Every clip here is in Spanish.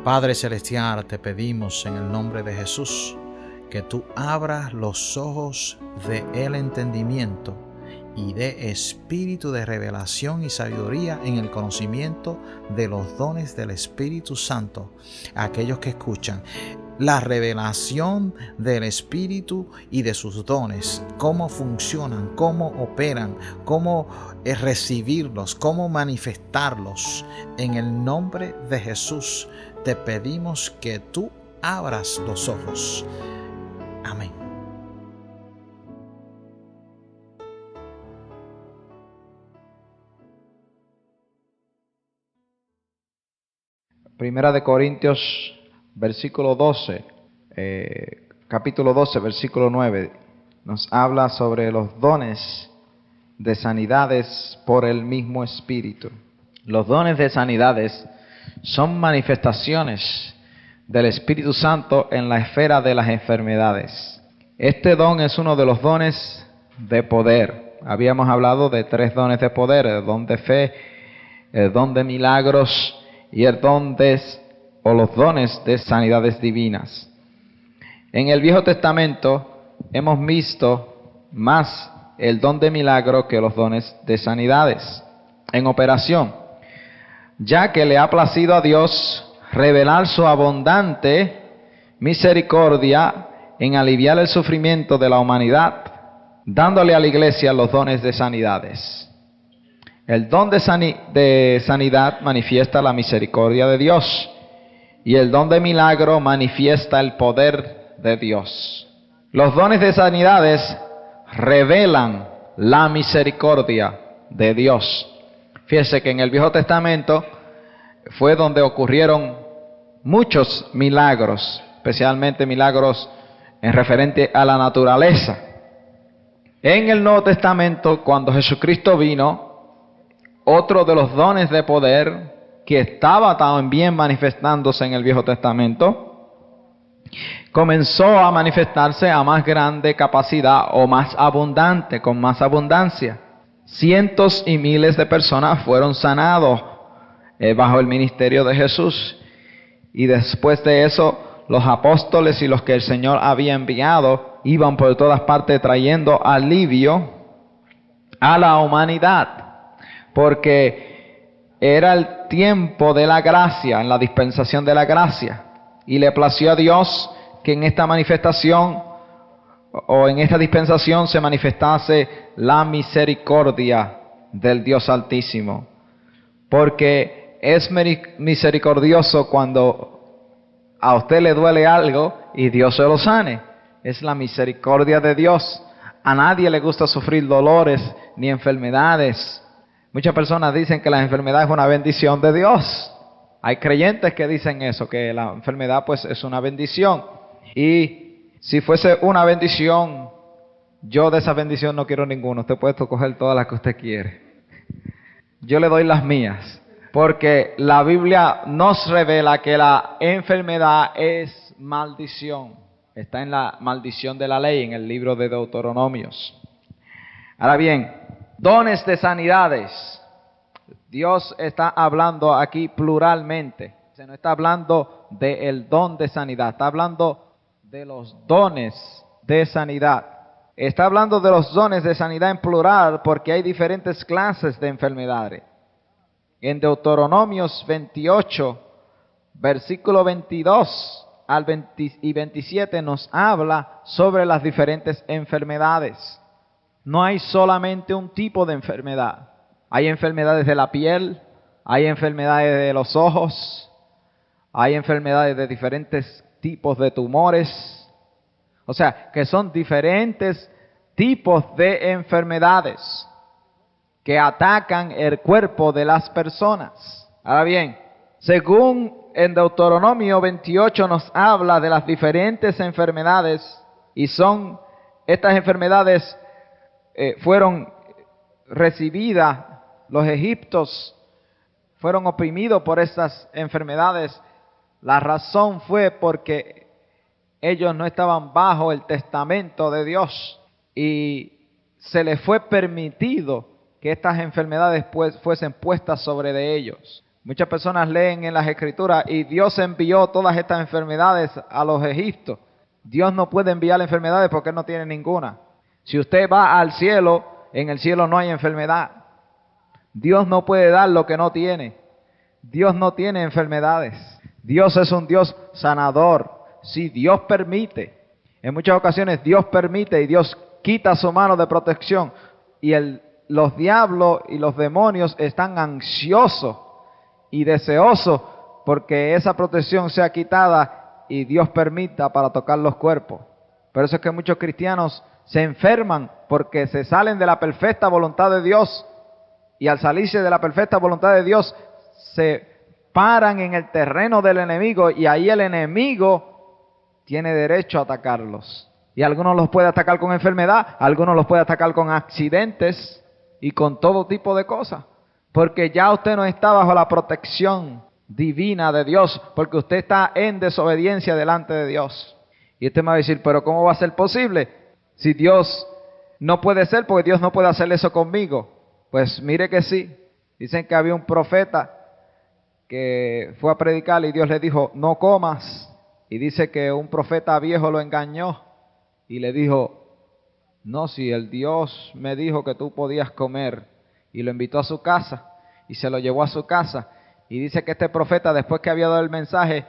Padre Celestial, te pedimos en el nombre de Jesús que tú abras los ojos del entendimiento y de espíritu de revelación y sabiduría en el conocimiento de los dones del Espíritu Santo a aquellos que escuchan. La revelación del Espíritu y de sus dones, cómo funcionan, cómo operan, cómo recibirlos, cómo manifestarlos. En el nombre de Jesús te pedimos que tú abras los ojos. Amén. Primera de Corintios, capítulo 12, versículo 9, nos habla sobre los dones de sanidades por el mismo Espíritu. Los dones de sanidades son manifestaciones del Espíritu Santo en la esfera de las enfermedades. Este don es uno de los dones de poder. Habíamos hablado de 3 dones de poder: el don de fe, el don de milagros y el don los dones de sanidades divinas. En el Viejo Testamento hemos visto más el don de milagro que los dones de sanidades en operación, ya que le ha placido a Dios revelar su abundante misericordia en aliviar el sufrimiento de la humanidad, dándole a la iglesia los dones de sanidades. El don de sanidad manifiesta la misericordia de Dios, y el don de milagro manifiesta el poder de Dios. Los dones de sanidades revelan la misericordia de Dios. Fíjese que en el Viejo Testamento fue donde ocurrieron muchos milagros, especialmente milagros en referente a la naturaleza. En el Nuevo Testamento, cuando Jesucristo vino, otro de los dones de poder que estaba también manifestándose en el Viejo Testamento, comenzó a manifestarse a más grande capacidad o más abundante, con más abundancia. Cientos y miles de personas fueron sanados bajo el ministerio de Jesús. Y después de eso, los apóstoles y los que el Señor había enviado iban por todas partes trayendo alivio a la humanidad, porque era el tiempo de la gracia, en la dispensación de la gracia, y le plació a Dios que en esta manifestación o en esta dispensación se manifestase la misericordia del Dios Altísimo, porque es misericordioso cuando a usted le duele algo y Dios se lo sane. Es la misericordia de Dios. A nadie le gusta sufrir dolores ni enfermedades. Muchas personas dicen que la enfermedad es una bendición de Dios. Hay creyentes que dicen eso, que la enfermedad pues es una bendición. Y si fuese una bendición, yo de esa bendición no quiero ninguna. Usted puede coger todas las que usted quiere. Yo le doy las mías, porque la Biblia nos revela que la enfermedad es maldición. Está en la maldición de la ley, en el libro de Deuteronomios. Ahora bien, dones de sanidades. Dios está hablando aquí pluralmente. Se no está hablando del don de sanidad, está hablando de los dones de sanidad. Está hablando de los dones de sanidad en plural porque hay diferentes clases de enfermedades. En Deuteronomios 28, versículo 22 al 27 nos habla sobre las diferentes enfermedades. No hay solamente un tipo de enfermedad. Hay enfermedades de la piel, hay enfermedades de los ojos, hay enfermedades de diferentes tipos de tumores. O sea, que son diferentes tipos de enfermedades que atacan el cuerpo de las personas. Ahora bien, según en Deuteronomio 28 nos habla de las diferentes enfermedades, y son estas enfermedades fueron recibidas, los egipcios fueron oprimidos por estas enfermedades. La razón fue porque ellos no estaban bajo el testamento de Dios y se les fue permitido que estas enfermedades fuesen puestas sobre de ellos. Muchas personas leen en las Escrituras y Dios envió todas estas enfermedades a los egipcios. Dios no puede enviar enfermedades porque Él no tiene ninguna. Si usted va al cielo, en el cielo no hay enfermedad. Dios no puede dar lo que no tiene. Dios no tiene enfermedades. Dios es un Dios sanador. Si Dios permite, en muchas ocasiones Dios permite y Dios quita su mano de protección y los diablos y los demonios están ansiosos y deseosos porque esa protección sea quitada y Dios permita para tocar los cuerpos. Por eso es que muchos cristianos se enferman porque se salen de la perfecta voluntad de Dios y al salirse de la perfecta voluntad de Dios se paran en el terreno del enemigo y ahí el enemigo tiene derecho a atacarlos. Y algunos los puede atacar con enfermedad, algunos los puede atacar con accidentes y con todo tipo de cosas. Porque ya usted no está bajo la protección divina de Dios, porque usted está en desobediencia delante de Dios. Y usted me va a decir, pero ¿cómo va a ser posible? Si Dios no puede ser, porque Dios no puede hacer eso conmigo. Pues mire que sí. Dicen que había un profeta que fue a predicar y Dios le dijo, no comas. Y dice que un profeta viejo lo engañó y le dijo, no, si el Dios me dijo que tú podías comer. Y lo invitó a su casa y se lo llevó a su casa. Y dice que este profeta, después que había dado el mensaje,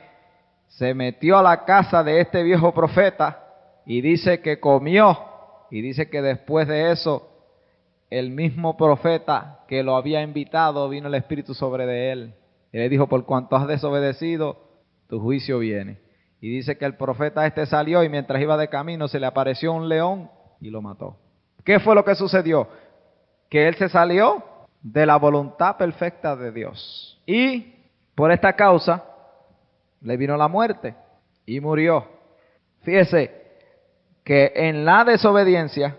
se metió a la casa de este viejo profeta y dice que comió. Y dice que después de eso, el mismo profeta que lo había invitado, vino el Espíritu sobre de él. Y le dijo, por cuanto has desobedecido, tu juicio viene. Y dice que el profeta salió y mientras iba de camino se le apareció un león y lo mató. ¿Qué fue lo que sucedió? Que él se salió de la voluntad perfecta de Dios. Y por esta causa le vino la muerte y murió. Fíjese que en la desobediencia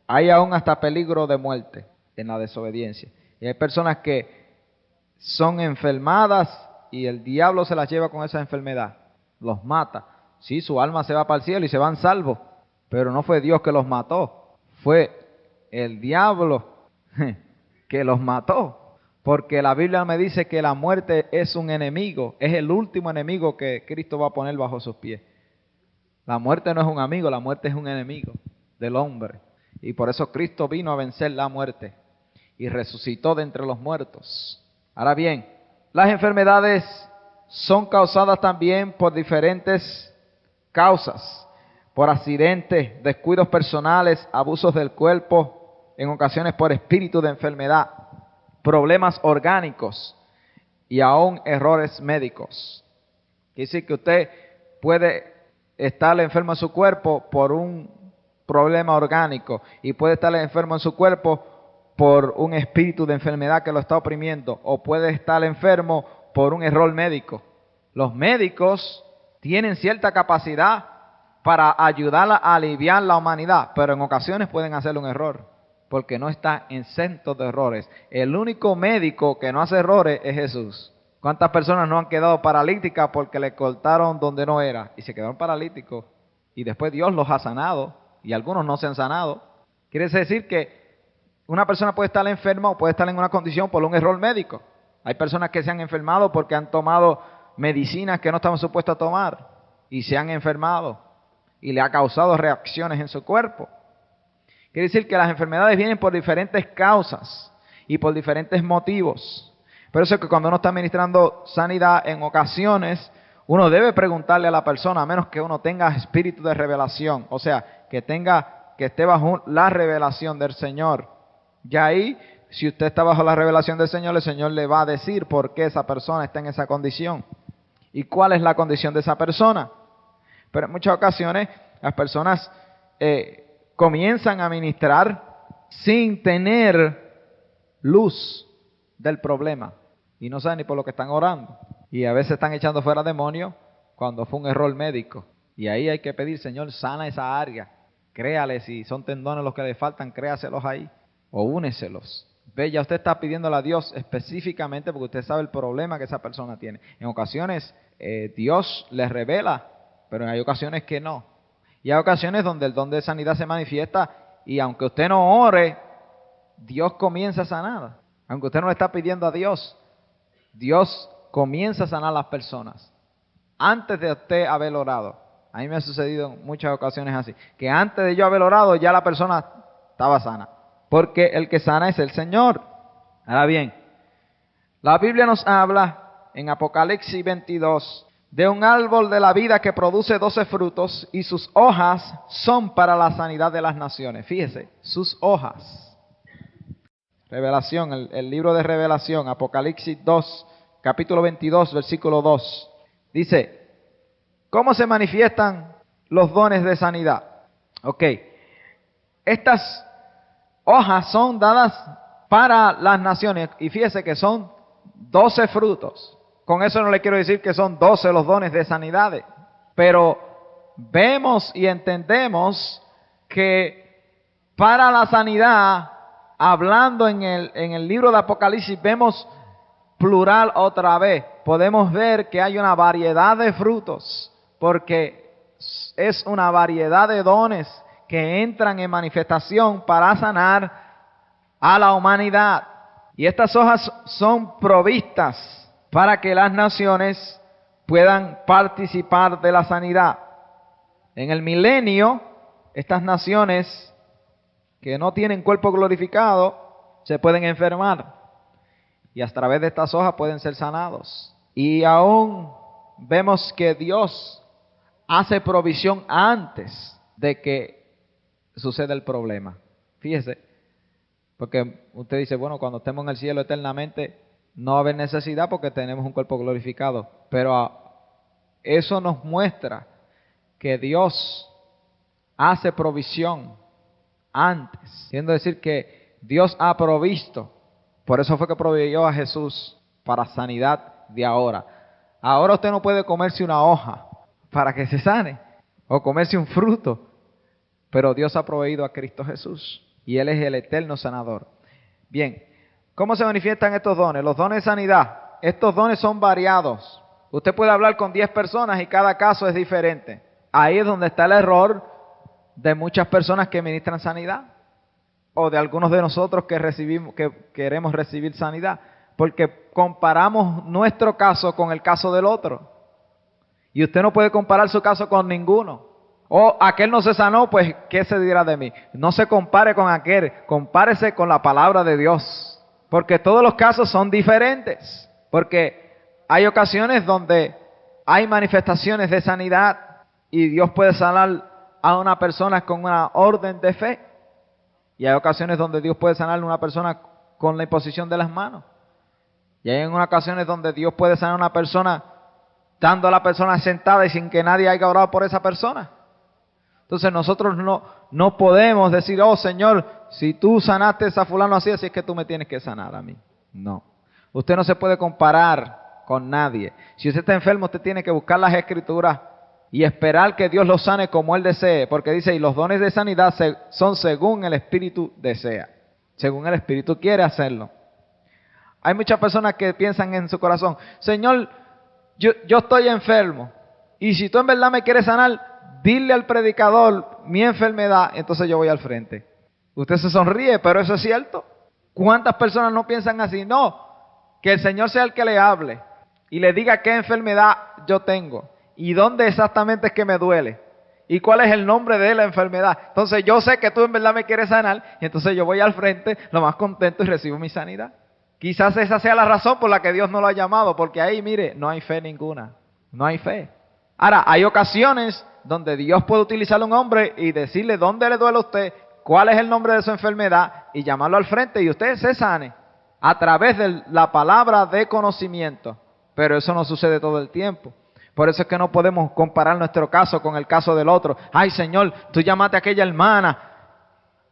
hay aún hasta peligro de muerte en la desobediencia. Y hay personas que son enfermadas y el diablo se las lleva con esa enfermedad. Los mata. Sí, su alma se va para el cielo y se van salvos. Pero no fue Dios que los mató. Fue el diablo que los mató. Porque la Biblia me dice que la muerte es un enemigo. Es el último enemigo que Cristo va a poner bajo sus pies. La muerte no es un amigo, la muerte es un enemigo del hombre. Y por eso Cristo vino a vencer la muerte y resucitó de entre los muertos. Ahora bien, las enfermedades son causadas también por diferentes causas, por accidentes, descuidos personales, abusos del cuerpo, en ocasiones por espíritu de enfermedad, problemas orgánicos y aún errores médicos. Quiere decir que usted puede estar enfermo en su cuerpo por un problema orgánico y puede estar enfermo en su cuerpo por un espíritu de enfermedad que lo está oprimiendo, o puede estar enfermo por un error médico. Los médicos tienen cierta capacidad para ayudar a aliviar la humanidad, pero en ocasiones pueden hacer un error, porque no está exento de errores. El único médico que no hace errores es Jesús. ¿Cuántas personas no han quedado paralíticas porque le cortaron donde no era y se quedaron paralíticos? Y después Dios los ha sanado y algunos no se han sanado. Quiere decir que una persona puede estar enferma o puede estar en una condición por un error médico. Hay personas que se han enfermado porque han tomado medicinas que no estaban supuestos a tomar y se han enfermado y le ha causado reacciones en su cuerpo. Quiere decir que las enfermedades vienen por diferentes causas y por diferentes motivos. Por eso es que cuando uno está administrando sanidad, en ocasiones uno debe preguntarle a la persona, a menos que uno tenga espíritu de revelación, o sea, que esté bajo la revelación del Señor. Ya ahí, si usted está bajo la revelación del Señor, el Señor le va a decir por qué esa persona está en esa condición y cuál es la condición de esa persona. Pero en muchas ocasiones las personas comienzan a ministrar sin tener luz del problema y no saben ni por lo que están orando. Y a veces están echando fuera demonios cuando fue un error médico. Y ahí hay que pedir, Señor, sana esa área. Créale, si son tendones los que le faltan, créaselos ahí o úneselos. Ve, ya usted está pidiéndole a Dios específicamente porque usted sabe el problema que esa persona tiene. En ocasiones Dios les revela, pero hay ocasiones que no. Y hay ocasiones donde el don de sanidad se manifiesta y aunque usted no ore, Dios comienza a sanar. Aunque usted no le está pidiendo a Dios, Dios comienza a sanar a las personas antes de usted haber orado. A mí me ha sucedido en muchas ocasiones así, que antes de yo haber orado ya la persona estaba sana, porque el que sana es el Señor. Ahora bien, la Biblia nos habla en Apocalipsis 22 de un árbol de la vida que produce 12 frutos y sus hojas son para la sanidad de las naciones. Fíjese, sus hojas. Revelación, el libro de Revelación, Apocalipsis 2, capítulo 22, versículo 2. Dice, ¿cómo se manifiestan los dones de sanidad? Ok, estas hojas son dadas para las naciones y fíjese que son 12 frutos. Con eso no le quiero decir que son 12 los dones de sanidades, pero vemos y entendemos que para la sanidad, hablando en el libro de Apocalipsis, vemos plural otra vez. Podemos ver que hay una variedad de frutos, porque es una variedad de dones que entran en manifestación para sanar a la humanidad. Y estas hojas son provistas para que las naciones puedan participar de la sanidad. En el milenio, estas naciones que no tienen cuerpo glorificado se pueden enfermar y a través de estas hojas pueden ser sanados. Y aún vemos que Dios hace provisión antes de que suceda el problema. Fíjese, porque usted dice, bueno, cuando estemos en el cielo eternamente no va a haber necesidad porque tenemos un cuerpo glorificado. Pero eso nos muestra que Dios hace provisión antes. Siendo decir que Dios ha provisto. Por eso fue que proveyó a Jesús para sanidad de ahora. Ahora usted no puede comerse una hoja para que se sane o comerse un fruto. Pero Dios ha proveído a Cristo Jesús y Él es el eterno sanador. Bien. ¿Cómo se manifiestan estos dones? Los dones de sanidad. Estos dones son variados. Usted puede hablar con 10 personas y cada caso es diferente. Ahí es donde está el error de muchas personas que ministran sanidad. O de algunos de nosotros que queremos recibir sanidad. Porque comparamos nuestro caso con el caso del otro. Y usted no puede comparar su caso con ninguno. O aquel no se sanó, pues ¿qué se dirá de mí? No se compare con aquel, compárese con la palabra de Dios. Porque todos los casos son diferentes. Porque hay ocasiones donde hay manifestaciones de sanidad y Dios puede sanar a una persona con una orden de fe. Y hay ocasiones donde Dios puede sanar a una persona con la imposición de las manos. Y hay ocasiones donde Dios puede sanar a una persona estando a la persona sentada y sin que nadie haya orado por esa persona. Entonces nosotros no podemos decir, oh Señor, si tú sanaste a fulano así, así es que tú me tienes que sanar a mí. No. Usted no se puede comparar con nadie. Si usted está enfermo, usted tiene que buscar las Escrituras y esperar que Dios lo sane como Él desee. Porque dice, y los dones de sanidad son según el Espíritu desea. Según el Espíritu quiere hacerlo. Hay muchas personas que piensan en su corazón, Señor, yo estoy enfermo. Y si tú en verdad me quieres sanar, dile al predicador mi enfermedad, entonces yo voy al frente. Usted se sonríe, pero eso es cierto. ¿Cuántas personas no piensan así? No, que el Señor sea el que le hable y le diga qué enfermedad yo tengo y dónde exactamente es que me duele y cuál es el nombre de la enfermedad. Entonces yo sé que tú en verdad me quieres sanar y entonces yo voy al frente lo más contento y recibo mi sanidad. Quizás esa sea la razón por la que Dios no lo ha llamado, porque ahí, mire, no hay fe ninguna, no hay fe. Ahora, hay ocasiones donde Dios puede utilizar a un hombre y decirle dónde le duele a usted, cuál es el nombre de su enfermedad y llamarlo al frente y usted se sane a través de la palabra de conocimiento. Pero eso no sucede todo el tiempo. Por eso es que no podemos comparar nuestro caso con el caso del otro. Ay, Señor, tú llamaste a aquella hermana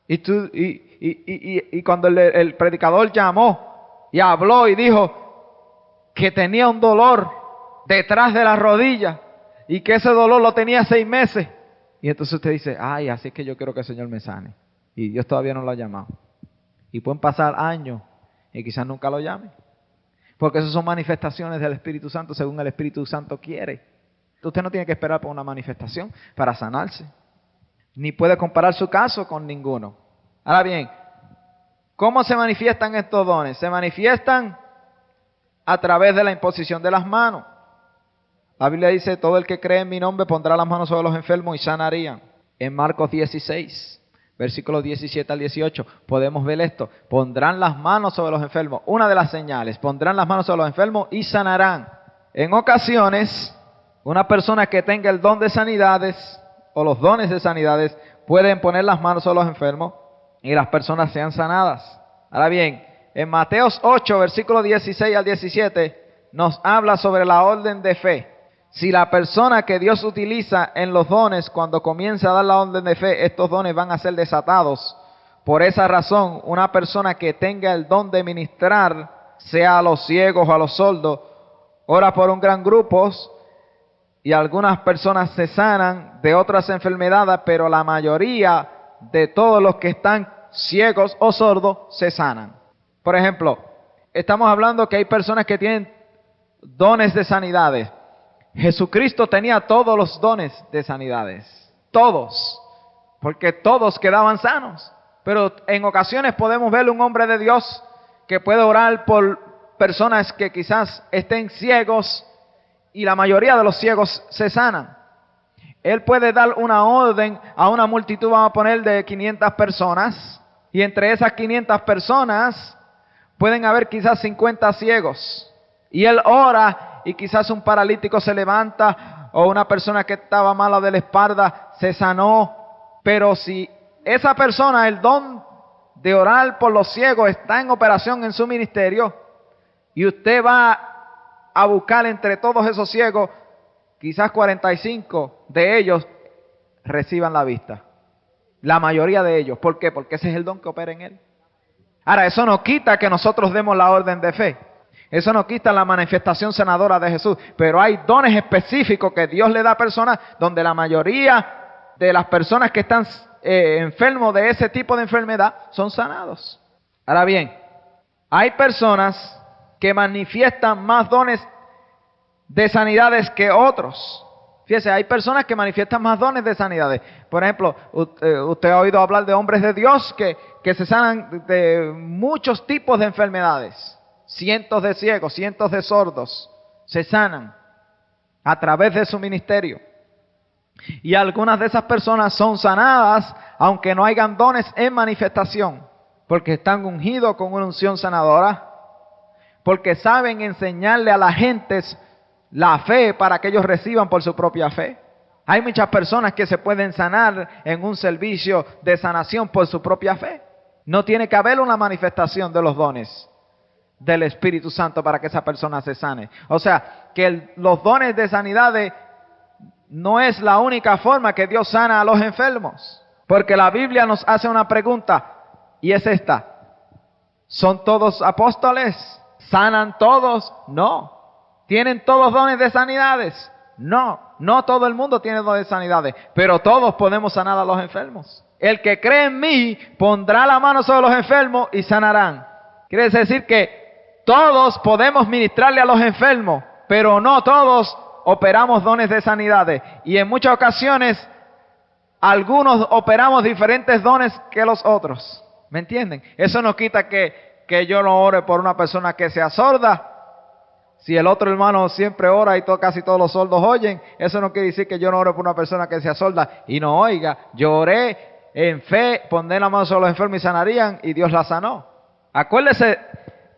y cuando el predicador llamó y habló y dijo que tenía un dolor detrás de la rodilla y que ese dolor lo tenía 6 meses. Y entonces usted dice, ay, así es que yo quiero que el Señor me sane. Y Dios todavía no lo ha llamado. Y pueden pasar años y quizás nunca lo llame. Porque esas son manifestaciones del Espíritu Santo según el Espíritu Santo quiere. Usted no tiene que esperar por una manifestación para sanarse. Ni puede comparar su caso con ninguno. Ahora bien, ¿cómo se manifiestan estos dones? Se manifiestan a través de la imposición de las manos. La Biblia dice, todo el que cree en mi nombre pondrá las manos sobre los enfermos y sanarían. En Marcos 16, versículos 17 al 18, podemos ver esto. Pondrán las manos sobre los enfermos. Una de las señales, pondrán las manos sobre los enfermos y sanarán. En ocasiones, una persona que tenga el don de sanidades o los dones de sanidades pueden poner las manos sobre los enfermos y las personas sean sanadas. Ahora bien, en Mateos 8, versículos 16 al 17, nos habla sobre la orden de fe. Si la persona que Dios utiliza en los dones, cuando comienza a dar la orden de fe, estos dones van a ser desatados. Por esa razón, una persona que tenga el don de ministrar, sea a los ciegos o a los sordos, ora por un gran grupo y algunas personas se sanan de otras enfermedades, pero la mayoría de todos los que están ciegos o sordos se sanan. Por ejemplo, estamos hablando que hay personas que tienen dones de sanidades. Jesucristo tenía todos los dones de sanidades, todos, porque todos quedaban sanos. Pero en ocasiones podemos ver un hombre de Dios que puede orar por personas que quizás estén ciegos y la mayoría de los ciegos se sanan. Él puede dar una orden a una multitud, vamos a poner de 500 personas, y entre esas 500 personas pueden haber quizás 50 ciegos. Y él ora y quizás un paralítico se levanta o una persona que estaba mala de la espalda se sanó. Pero si esa persona, el don de orar por los ciegos está en operación en su ministerio y usted va a buscar entre todos esos ciegos, quizás 45 de ellos reciban la vista. La mayoría de ellos. ¿Por qué? Porque ese es el don que opera en él. Ahora, eso no quita que nosotros demos la orden de fe. Eso no quita la manifestación sanadora de Jesús. Pero hay dones específicos que Dios le da a personas donde la mayoría de las personas que están enfermos de ese tipo de enfermedad son sanados. Ahora bien, hay personas que manifiestan más dones de sanidades que otros. Fíjese, hay personas que manifiestan más dones de sanidades. Por ejemplo, usted ha oído hablar de hombres de Dios que se sanan de muchos tipos de enfermedades. Cientos de ciegos, cientos de sordos se sanan a través de su ministerio. Y algunas de esas personas son sanadas aunque no hayan dones en manifestación, porque están ungidos con una unción sanadora, porque saben enseñarle a la gente la fe para que ellos reciban por su propia fe. Hay muchas personas que se pueden sanar en un servicio de sanación por su propia fe. No tiene que haber una manifestación de los dones del Espíritu Santo para que esa persona se sane. O sea, que los dones de sanidad no es la única forma que Dios sana a los enfermos. Porque la Biblia nos hace una pregunta y es esta: ¿son todos apóstoles? ¿Sanan todos? No. ¿Tienen todos dones de sanidades? No. No todo el mundo tiene dones de sanidades, pero todos podemos sanar a los enfermos. El que cree en mí pondrá la mano sobre los enfermos y sanarán. Quiere decir que todos podemos ministrarle a los enfermos, pero no todos operamos dones de sanidades. Y en muchas ocasiones, algunos operamos diferentes dones que los otros. ¿Me entienden? Eso no quita que yo no ore por una persona que sea sorda. Si el otro hermano siempre ora y casi todos los sordos oyen, eso no quiere decir que yo no ore por una persona que sea sorda y no oiga. Yo oré en fe, pondré la mano sobre los enfermos y sanarían, y Dios la sanó. Acuérdese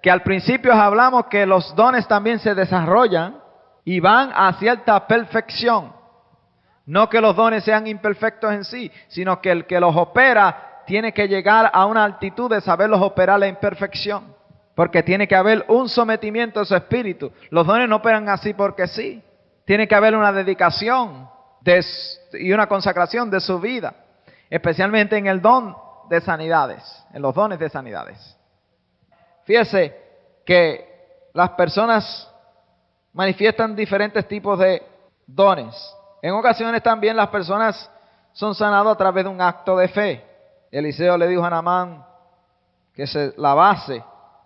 que al principio hablamos que los dones también se desarrollan y van a cierta perfección. No que los dones sean imperfectos en sí, sino que el que los opera tiene que llegar a una altitud de saberlos operar en perfección. Porque tiene que haber un sometimiento de su espíritu. Los dones no operan así porque sí. Tiene que haber una dedicación y una consagración de su vida. Especialmente en el don de sanidades, en los dones de sanidades. Fíjese que las personas manifiestan diferentes tipos de dones. En ocasiones también las personas son sanadas a través de un acto de fe. Eliseo le dijo a Naamán que se lavase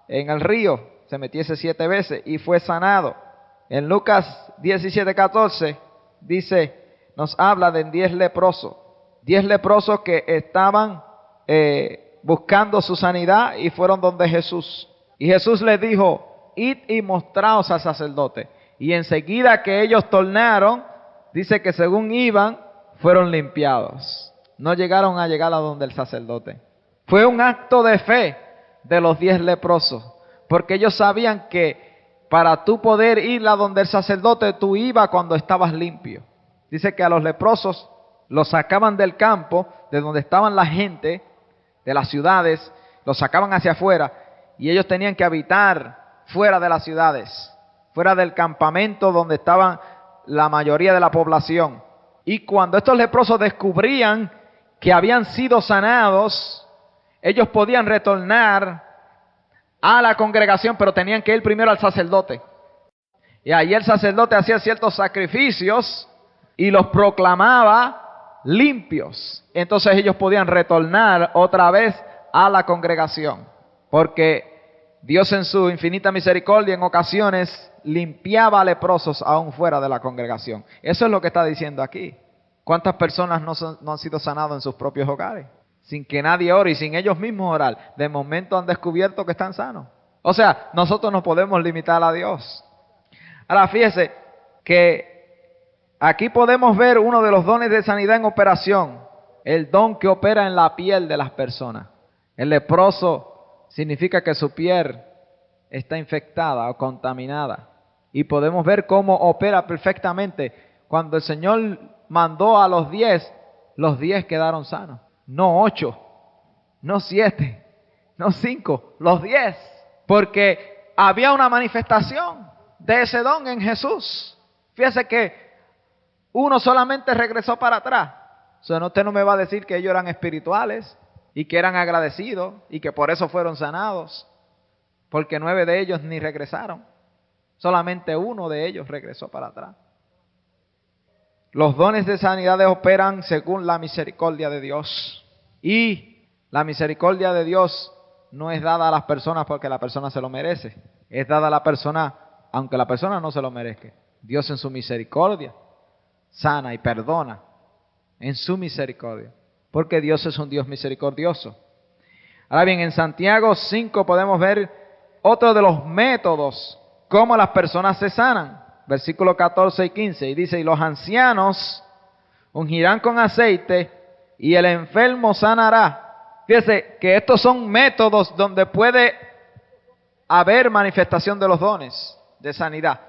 en el río, se metiese 7 veces y fue sanado. En Lucas 17:14 dice, nos habla de 10 leprosos. 10 leprosos que estaban buscando su sanidad y fueron donde Jesús. Y Jesús les dijo, id y mostraos al sacerdote. Y enseguida que ellos tornaron, dice que según iban, fueron limpiados. No llegaron a llegar a donde el sacerdote. Fue un acto de fe de los 10 leprosos, porque ellos sabían que para tú poder ir a donde el sacerdote, tú ibas cuando estabas limpio. Dice que a los leprosos los sacaban del campo, de donde estaban la gente, de las ciudades, los sacaban hacia afuera, y ellos tenían que habitar fuera de las ciudades, fuera del campamento donde estaban la mayoría de la población. Y cuando estos leprosos descubrían que habían sido sanados, ellos podían retornar a la congregación, pero tenían que ir primero al sacerdote. Y ahí el sacerdote hacía ciertos sacrificios y los proclamaba limpios. Entonces ellos podían retornar otra vez a la congregación, porque Dios en su infinita misericordia en ocasiones limpiaba a leprosos aún fuera de la congregación. Eso es lo que está diciendo aquí. ¿Cuántas personas no han sido sanadas en sus propios hogares? Sin que nadie ore y sin ellos mismos orar. De momento han descubierto que están sanos. O sea, nosotros no podemos limitar a Dios. Ahora fíjese que aquí podemos ver uno de los dones de sanidad en operación. El don que opera en la piel de las personas. El leproso significa que su piel está infectada o contaminada. Y podemos ver cómo opera perfectamente. Cuando el Señor mandó a los 10 quedaron sanos. No 8, no 7, no 5, los 10. Porque había una manifestación de ese don en Jesús. Fíjese que uno solamente regresó para atrás. O sea, usted no me va a decir que ellos eran espirituales y que eran agradecidos y que por eso fueron sanados. Porque 9 de ellos ni regresaron. Solamente uno de ellos regresó para atrás. Los dones de sanidad operan según la misericordia de Dios. Y la misericordia de Dios no es dada a las personas porque la persona se lo merece. Es dada a la persona aunque la persona no se lo merezca. Dios en su misericordia sana y perdona. En su misericordia. Porque Dios es un Dios misericordioso. Ahora bien, en Santiago 5 podemos ver otro de los métodos cómo las personas se sanan. Versículos 14 y 15, y dice, y los ancianos ungirán con aceite, y el enfermo sanará. Fíjese que estos son métodos donde puede haber manifestación de los dones de sanidad.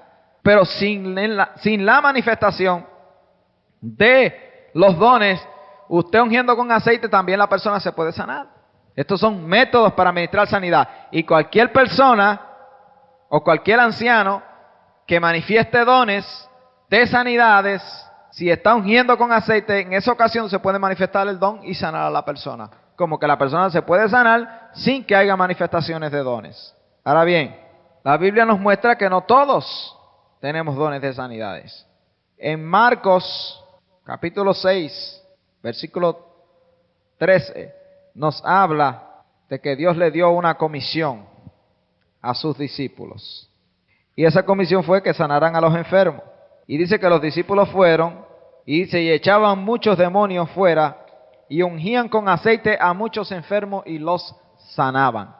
Pero sin la manifestación de los dones, usted ungiendo con aceite, también la persona se puede sanar. Estos son métodos para administrar sanidad. Y cualquier persona o cualquier anciano que manifieste dones de sanidades, si está ungiendo con aceite, en esa ocasión se puede manifestar el don y sanar a la persona. Como que la persona se puede sanar sin que haya manifestaciones de dones. Ahora bien, la Biblia nos muestra que no todos tenemos dones de sanidades. En Marcos capítulo 6, versículo 13, nos habla de que Dios le dio una comisión a sus discípulos. Y esa comisión fue que sanaran a los enfermos. Y dice que los discípulos fueron y echaban muchos demonios fuera y ungían con aceite a muchos enfermos y los sanaban.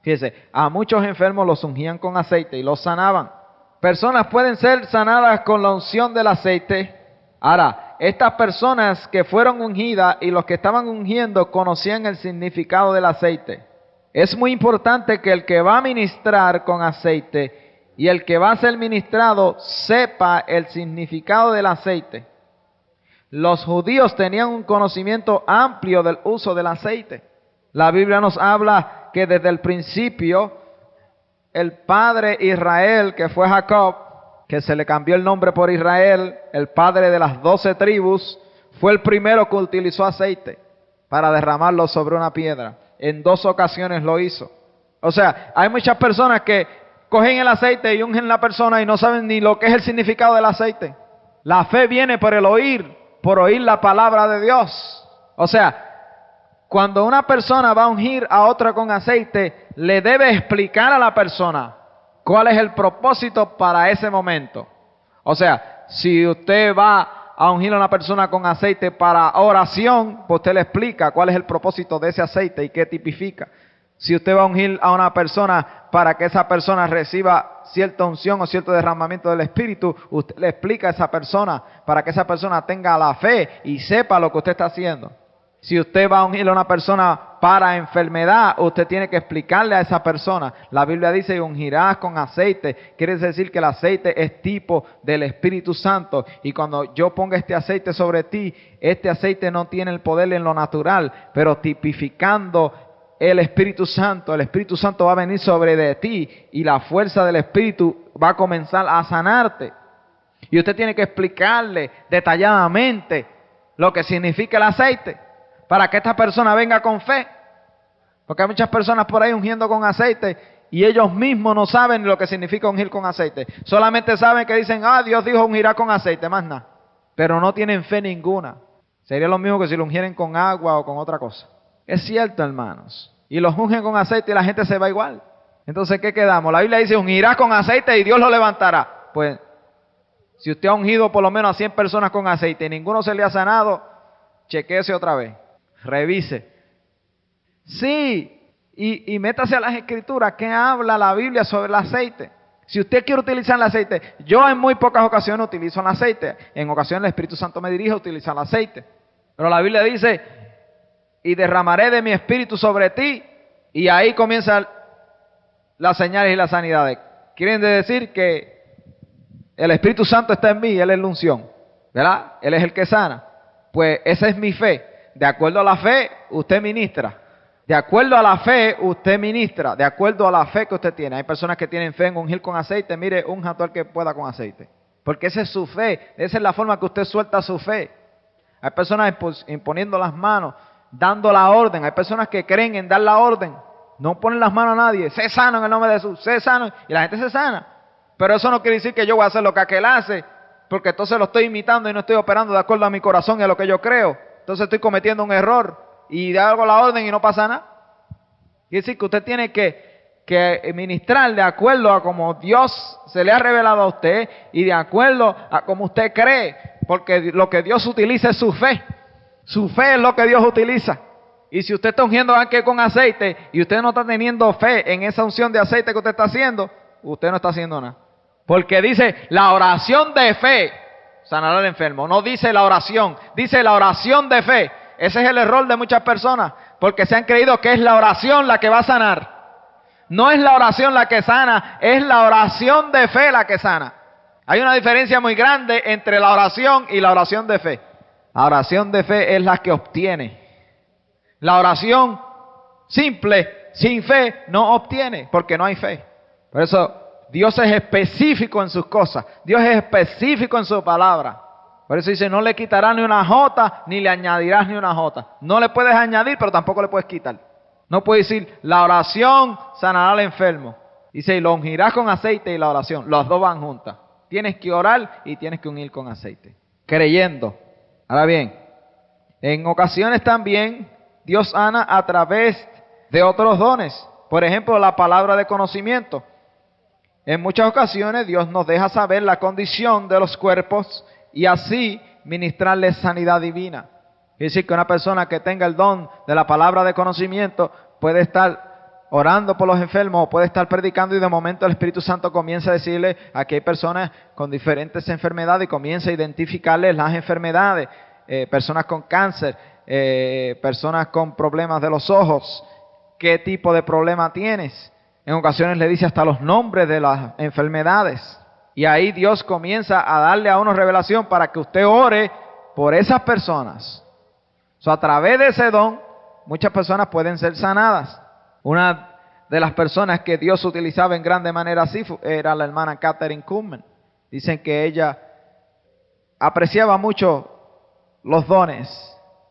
Fíjese, a muchos enfermos los ungían con aceite y los sanaban. Personas pueden ser sanadas con la unción del aceite. Ahora, estas personas que fueron ungidas y los que estaban ungiendo conocían el significado del aceite. Es muy importante que el que va a ministrar con aceite y el que va a ser ministrado sepa el significado del aceite. Los judíos tenían un conocimiento amplio del uso del aceite. La Biblia nos habla que desde el principio el padre Israel, que fue Jacob, que se le cambió el nombre por Israel, el padre de las 12 tribus, fue el primero que utilizó aceite para derramarlo sobre una piedra. En 2 ocasiones lo hizo. O sea, hay muchas personas que cogen el aceite y ungen la persona y no saben ni lo que es el significado del aceite. La fe viene por el oír, por oír la palabra de Dios. O sea, cuando una persona va a ungir a otra con aceite, le debe explicar a la persona cuál es el propósito para ese momento. O sea, si usted va a ungir a una persona con aceite para oración, pues usted le explica cuál es el propósito de ese aceite y qué tipifica. Si usted va a ungir a una persona para que esa persona reciba cierta unción o cierto derramamiento del Espíritu, usted le explica a esa persona para que esa persona tenga la fe y sepa lo que usted está haciendo. Si usted va a ungir a una persona para enfermedad, usted tiene que explicarle a esa persona. La Biblia dice, ungirás con aceite. Quiere decir que el aceite es tipo del Espíritu Santo. Y cuando yo ponga este aceite sobre ti, este aceite no tiene el poder en lo natural, pero tipificando el Espíritu Santo va a venir sobre de ti y la fuerza del Espíritu va a comenzar a sanarte. Y usted tiene que explicarle detalladamente lo que significa el aceite para que esta persona venga con fe. Porque hay muchas personas por ahí ungiendo con aceite y ellos mismos no saben lo que significa ungir con aceite. Solamente saben que dicen, Dios dijo ungirá con aceite, más nada. Pero no tienen fe ninguna. Sería lo mismo que si lo ungieren con agua o con otra cosa. Es cierto, hermanos. Y los ungen con aceite y la gente se va igual. Entonces, ¿qué quedamos? La Biblia dice, ungirás con aceite y Dios lo levantará. Pues, si usted ha ungido por lo menos a 100 personas con aceite y ninguno se le ha sanado, chequéese otra vez. Revise. Sí, y métase a las Escrituras. ¿Qué habla la Biblia sobre el aceite? Si usted quiere utilizar el aceite, yo en muy pocas ocasiones utilizo el aceite. En ocasiones el Espíritu Santo me dirige a utilizar el aceite. Pero la Biblia dice, y derramaré de mi espíritu sobre ti, y ahí comienzan las señales y las sanidades. Quieren decir que el Espíritu Santo está en mí, Él es la unción, ¿verdad? Él es el que sana. Pues esa es mi fe. De acuerdo a la fe, usted ministra. De acuerdo a la fe, usted ministra. De acuerdo a la fe que usted tiene. Hay personas que tienen fe en ungir con aceite. Mire, unja todo el que pueda con aceite. Porque esa es su fe. Esa es la forma que usted suelta su fe. Hay personas imponiendo las manos, dando la orden. Hay personas que creen en dar la orden. No ponen las manos a nadie. Sé sano en el nombre de Jesús. Sé sano. Y la gente se sana. Pero eso no quiere decir que yo voy a hacer lo que aquel hace. Porque entonces lo estoy imitando y no estoy operando de acuerdo a mi corazón y a lo que yo creo. Entonces estoy cometiendo un error. Y hago la orden y no pasa nada. Quiere decir que usted tiene que ministrar de acuerdo a como Dios se le ha revelado a usted. Y de acuerdo a como usted cree. Porque lo que Dios utiliza es su fe. Su fe es lo que Dios utiliza. Y si usted está ungiendo aquí con aceite y usted no está teniendo fe en esa unción de aceite que usted está haciendo, usted no está haciendo nada. Porque dice la oración de fe sanará al enfermo. No dice la oración, dice la oración de fe. Ese es el error de muchas personas, porque se han creído que es la oración la que va a sanar. No es la oración la que sana, es la oración de fe la que sana. Hay una diferencia muy grande entre la oración y la oración de fe. La oración de fe es la que obtiene. La oración simple, sin fe, no obtiene, porque no hay fe. Por eso Dios es específico en sus cosas. Dios es específico en su palabra. Por eso dice, no le quitarás ni una jota, ni le añadirás ni una jota. No le puedes añadir, pero tampoco le puedes quitar. No puedes decir, la oración sanará al enfermo. Dice, y lo ungirás con aceite y la oración. Los dos van juntas. Tienes que orar y tienes que ungir con aceite. Creyendo. Ahora bien, en ocasiones también Dios sana a través de otros dones. Por ejemplo, la palabra de conocimiento. En muchas ocasiones Dios nos deja saber la condición de los cuerpos y así ministrarles sanidad divina. Es decir, que una persona que tenga el don de la palabra de conocimiento puede estar orando por los enfermos o puede estar predicando y de momento el Espíritu Santo comienza a decirle a que hay personas con diferentes enfermedades y comienza a identificarles las enfermedades, personas con cáncer, personas con problemas de los ojos, qué tipo de problema tienes. En ocasiones le dice hasta los nombres de las enfermedades. Y ahí Dios comienza a darle a uno revelación para que usted ore por esas personas. A través de ese don, muchas personas pueden ser sanadas. Una de las personas que Dios utilizaba en grande manera así era la hermana Catherine Kuhlman. Dicen que ella apreciaba mucho los dones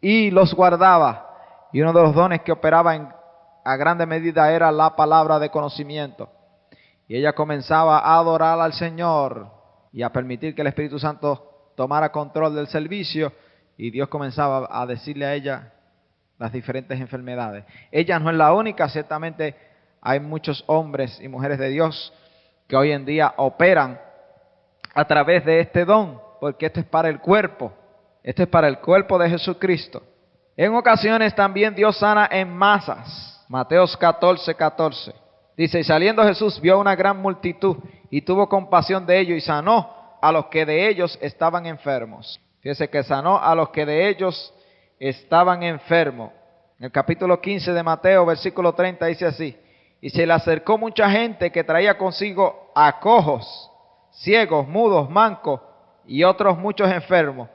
y los guardaba. Y uno de los dones que operaba a grande medida era la palabra de conocimiento. Y ella comenzaba a adorar al Señor y a permitir que el Espíritu Santo tomara control del servicio. Y Dios comenzaba a decirle a ella las diferentes enfermedades. Ella no es la única, ciertamente hay muchos hombres y mujeres de Dios que hoy en día operan a través de este don, porque esto es para el cuerpo. Esto es para el cuerpo de Jesucristo. En ocasiones también Dios sana en masas. Mateo 14:14. Dice, y saliendo Jesús vio una gran multitud y tuvo compasión de ellos y sanó a los que de ellos estaban enfermos. Fíjese que sanó a los que de ellos estaban enfermos. En el capítulo 15 de Mateo, versículo 30, dice así, y se le acercó mucha gente que traía consigo a cojos, ciegos, mudos, mancos y otros muchos enfermos,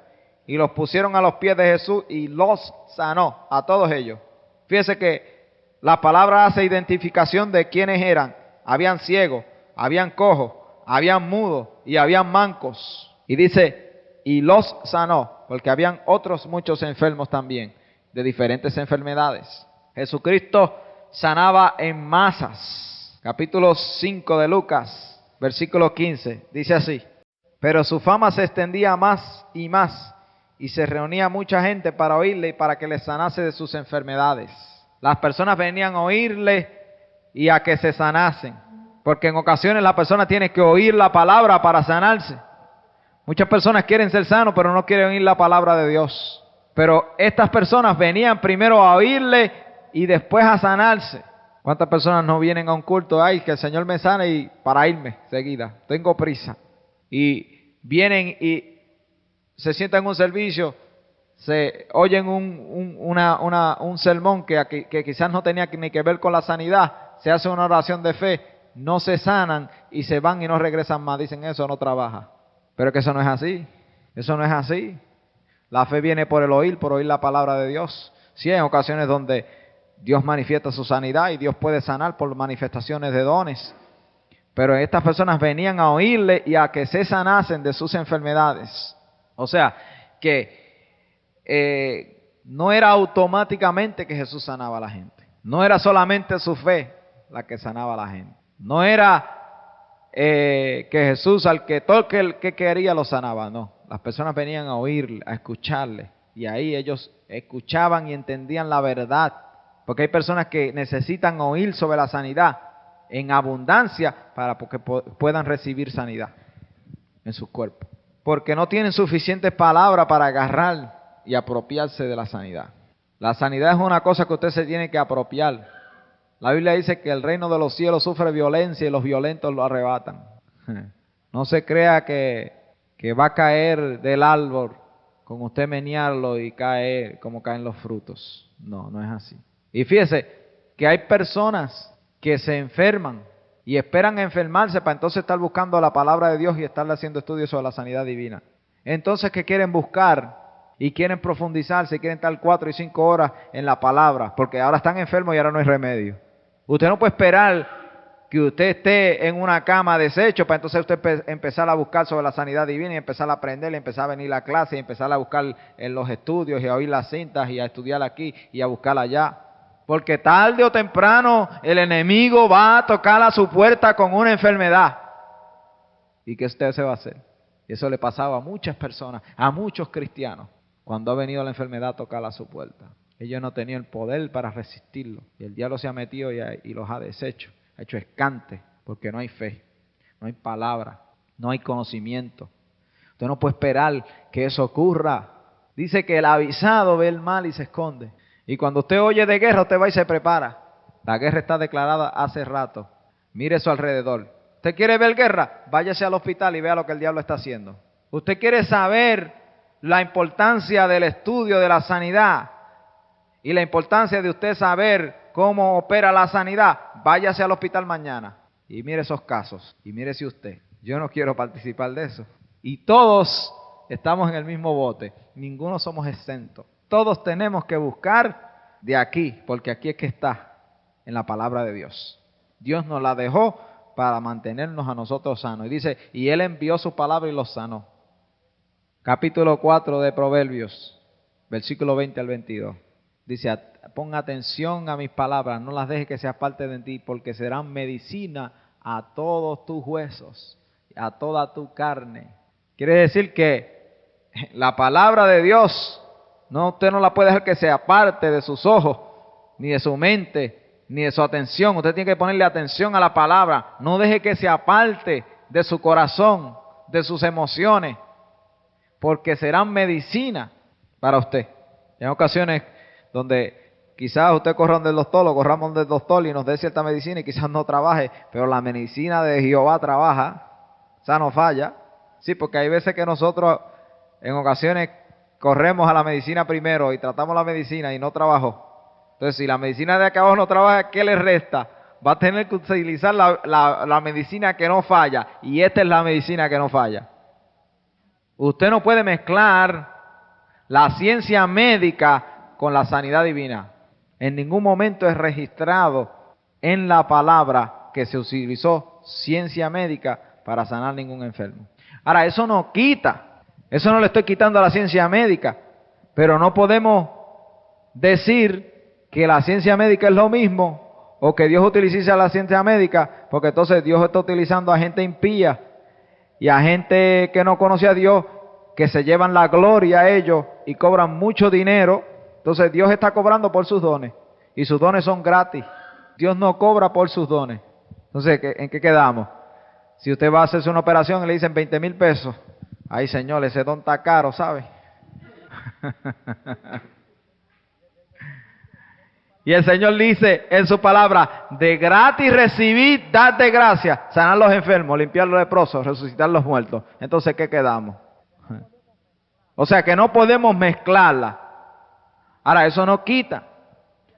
y los pusieron a los pies de Jesús y los sanó a todos ellos. Fíjese que la palabra hace identificación de quiénes eran. Habían ciegos, habían cojos, habían mudos y habían mancos. Y dice, y los sanó, porque habían otros muchos enfermos también, de diferentes enfermedades. Jesucristo sanaba en masas. Capítulo 5 de Lucas, versículo 15, dice así, pero su fama se extendía más, y se reunía mucha gente para oírle y para que les sanase de sus enfermedades. Las personas venían a oírle y a que se sanasen, porque en ocasiones la persona tiene que oír la palabra para sanarse. Muchas personas quieren ser sanos, pero no quieren oír la palabra de Dios. Pero estas personas venían primero a oírle y después a sanarse. ¿Cuántas personas no vienen a un culto? Ay, que el Señor me sane y para irme seguida, tengo prisa. Y vienen y se sientan en un servicio, se oyen un sermón que quizás no tenía ni que ver con la sanidad, se hace una oración de fe, no se sanan y se van y no regresan más. Dicen, eso no trabaja. Pero que eso no es así. Eso no es así. La fe viene por oír la palabra de Dios. Sí, hay ocasiones donde Dios manifiesta su sanidad y Dios puede sanar por manifestaciones de dones. Pero estas personas venían a oírle y a que se sanasen de sus enfermedades. O sea, que no era automáticamente que Jesús sanaba a la gente. No era solamente su fe la que sanaba a la gente. No era que Jesús al que toque el que quería lo sanaba. No, las personas venían a oírle, a escucharle. Y ahí ellos escuchaban y entendían la verdad. Porque hay personas que necesitan oír sobre la sanidad en abundancia para que puedan recibir sanidad en sus cuerpos. Porque no tienen suficientes palabras para agarrar y apropiarse de la sanidad. La sanidad es una cosa que usted se tiene que apropiar. La Biblia dice que el reino de los cielos sufre violencia y los violentos lo arrebatan. No se crea que va a caer del árbol con usted menearlo y caer como caen los frutos. No, no es así. Y fíjese que hay personas que se enferman y esperan enfermarse para entonces estar buscando la palabra de Dios y estarle haciendo estudios sobre la sanidad divina. Entonces, ¿qué quieren buscar? Y quieren profundizarse, quieren estar 4 y 5 horas en la palabra, porque ahora están enfermos y ahora no hay remedio. Usted no puede esperar que usted esté en una cama deshecho para entonces usted empezar a buscar sobre la sanidad divina y empezar a aprender, y empezar a venir a la clase y empezar a buscar en los estudios y a oír las cintas y a estudiar aquí y a buscar allá. Porque tarde o temprano el enemigo va a tocar a su puerta con una enfermedad. ¿Y qué usted se va a hacer? Y eso le pasaba a muchas personas, a muchos cristianos. Cuando ha venido la enfermedad a tocar a su puerta, ellos no tenían el poder para resistirlo. Y el diablo se ha metido y los ha deshecho, ha hecho escante, porque no hay fe, no hay palabra, no hay conocimiento. Usted no puede esperar que eso ocurra. Dice que el avisado ve el mal y se esconde. Y cuando usted oye de guerra, usted va y se prepara. La guerra está declarada hace rato. Mire su alrededor. ¿Usted quiere ver guerra? Váyase al hospital y vea lo que el diablo está haciendo. ¿Usted quiere saber la importancia del estudio de la sanidad y la importancia de usted saber cómo opera la sanidad? Váyase al hospital mañana y mire esos casos y mire si usted. Yo no quiero participar de eso. Y todos estamos en el mismo bote, ninguno somos exentos. Todos tenemos que buscar de aquí, porque aquí es que está en la palabra de Dios. Dios nos la dejó para mantenernos a nosotros sanos. Y dice, y Él envió su palabra y los sanó. Capítulo 4 de Proverbios, versículo 20 al 22. Dice, pon atención a mis palabras, no las dejes que se aparten de ti, porque serán medicina a todos tus huesos, a toda tu carne. Quiere decir que la palabra de Dios, usted no la puede dejar que se aparte de sus ojos, ni de su mente, ni de su atención. Usted tiene que ponerle atención a la palabra. No deje que se aparte de su corazón, de sus emociones, porque serán medicina para usted. Hay ocasiones donde quizás usted corra donde el doctor, o corramos donde el doctor y nos dé cierta medicina y quizás no trabaje, pero la medicina de Jehová trabaja, o sea, no falla. Sí, porque hay veces que nosotros en ocasiones corremos a la medicina primero y tratamos la medicina y no trabajó. Entonces, si la medicina de acá abajo no trabaja, ¿qué le resta? Va a tener que utilizar la medicina que no falla, y esta es la medicina que no falla. Usted no puede mezclar la ciencia médica con la sanidad divina. En ningún momento es registrado en la palabra que se utilizó ciencia médica para sanar ningún enfermo. Ahora, eso no quita, eso no le estoy quitando a la ciencia médica, pero no podemos decir que la ciencia médica es lo mismo o que Dios utiliza la ciencia médica, porque entonces Dios está utilizando a gente impía y a gente que no conoce a Dios, que se llevan la gloria a ellos y cobran mucho dinero. Entonces Dios está cobrando por sus dones y sus dones son gratis. Dios no cobra por sus dones. Entonces, ¿en qué quedamos? Si usted va a hacerse una operación y le dicen 20,000 pesos, ay señor, ese don está caro, ¿sabe? Y el Señor dice en su palabra, de gratis recibid, dad de gracia, sanar los enfermos, limpiar los leprosos, resucitar los muertos. Entonces, ¿qué quedamos? O sea que no podemos mezclarla. Ahora, eso no quita.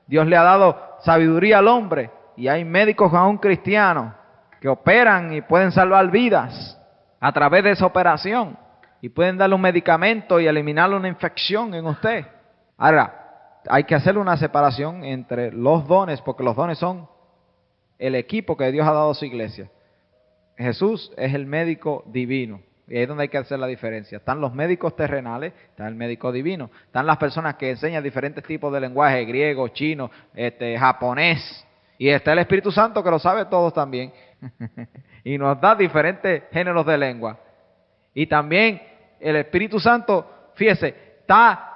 Dios le ha dado sabiduría al hombre y hay médicos aún cristianos que operan y pueden salvar vidas a través de esa operación y pueden darle un medicamento y eliminarle una infección en usted. Ahora, hay que hacer una separación entre los dones, porque los dones son el equipo que Dios ha dado a su iglesia. Jesús es el médico divino. Y ahí es donde hay que hacer la diferencia. Están los médicos terrenales, está el médico divino. Están las personas que enseñan diferentes tipos de lenguaje, griego, chino, japonés. Y está el Espíritu Santo que lo sabe todos también. Y nos da diferentes géneros de lengua. Y también el Espíritu Santo, fíjese, está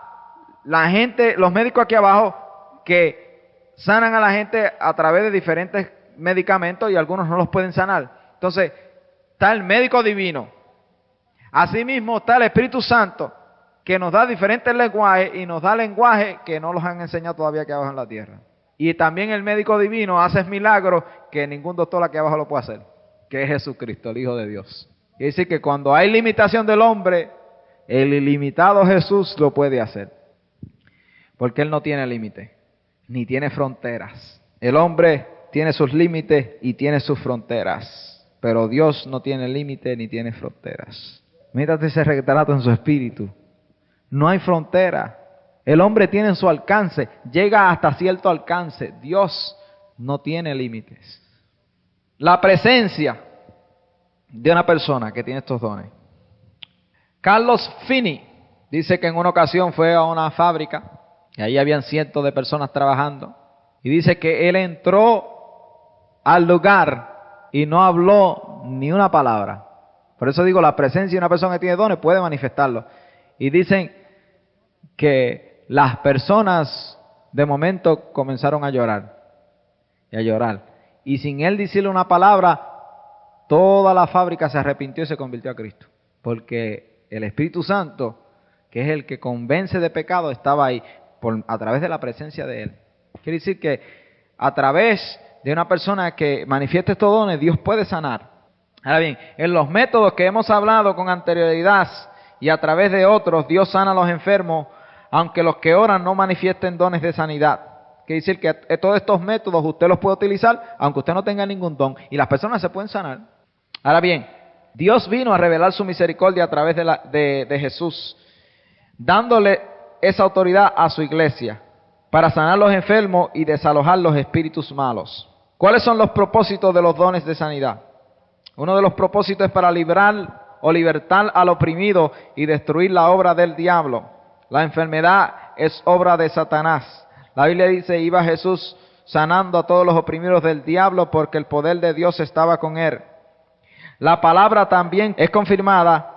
la gente, los médicos aquí abajo que sanan a la gente a través de diferentes medicamentos y algunos no los pueden sanar. Entonces, está el médico divino. Asimismo está el Espíritu Santo que nos da diferentes lenguajes y nos da lenguajes que no los han enseñado todavía aquí abajo en la tierra. Y también el médico divino hace milagros que ningún doctor aquí abajo lo puede hacer, que es Jesucristo, el Hijo de Dios. Quiere decir que cuando hay limitación del hombre, el ilimitado Jesús lo puede hacer. Porque Él no tiene límite, ni tiene fronteras. El hombre tiene sus límites y tiene sus fronteras, pero Dios no tiene límite ni tiene fronteras. Mírate ese retrato en su espíritu. No hay frontera. El hombre tiene en su alcance, llega hasta cierto alcance. Dios no tiene límites. La presencia de una persona que tiene estos dones. Carlos Finney dice que en una ocasión fue a una fábrica y ahí habían cientos de personas trabajando. Y dice que él entró al lugar y no habló ni una palabra. Por eso digo, la presencia de una persona que tiene dones puede manifestarlo. Y dicen que las personas de momento comenzaron a llorar. Y a llorar. Y sin él decirle una palabra, toda la fábrica se arrepintió y se convirtió a Cristo. Porque el Espíritu Santo, que es el que convence de pecado, estaba ahí a través de la presencia de Él. Quiere decir que a través de una persona que manifieste estos dones, Dios puede sanar. Ahora bien, en los métodos que hemos hablado con anterioridad y a través de otros, Dios sana a los enfermos, aunque los que oran no manifiesten dones de sanidad. Quiere decir que todos estos métodos usted los puede utilizar, aunque usted no tenga ningún don, y las personas se pueden sanar. Ahora bien, Dios vino a revelar su misericordia a través de Jesús, dándole esa autoridad a su iglesia para sanar los enfermos y desalojar los espíritus malos. ¿Cuáles son los propósitos de los dones de sanidad? Uno de los propósitos es para librar o libertar al oprimido y destruir la obra del diablo. La enfermedad es obra de Satanás. La Biblia dice, iba Jesús sanando a todos los oprimidos del diablo porque el poder de Dios estaba con él. La palabra también es confirmada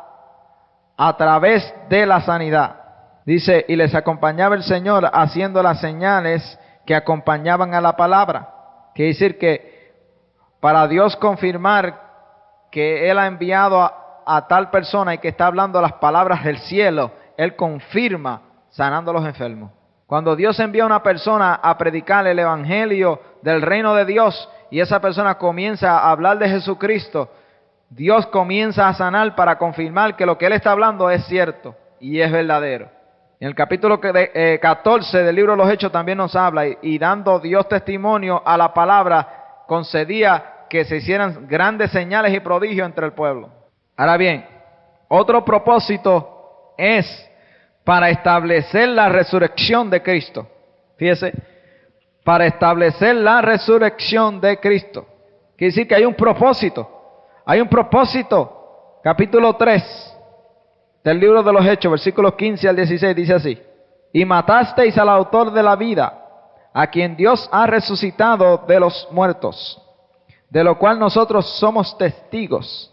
a través de la sanidad. Dice, y les acompañaba el Señor haciendo las señales que acompañaban a la palabra. Quiere decir que para Dios confirmar que Él ha enviado a tal persona y que está hablando las palabras del cielo, Él confirma sanando a los enfermos. Cuando Dios envía a una persona a predicar el evangelio del reino de Dios y esa persona comienza a hablar de Jesucristo, Dios comienza a sanar para confirmar que lo que él está hablando es cierto y es verdadero. En el capítulo 14 del libro de los Hechos también nos habla y dando Dios testimonio a la palabra, concedía que se hicieran grandes señales y prodigios entre el pueblo. Ahora bien, otro propósito es para establecer la resurrección de Cristo. Fíjese, para establecer la resurrección de Cristo. Quiere decir que hay un propósito. Hay un propósito. Capítulo 3 del libro de los Hechos, versículos 15 al 16, dice así: y matasteis al autor de la vida, a quien Dios ha resucitado de los muertos, de lo cual nosotros somos testigos.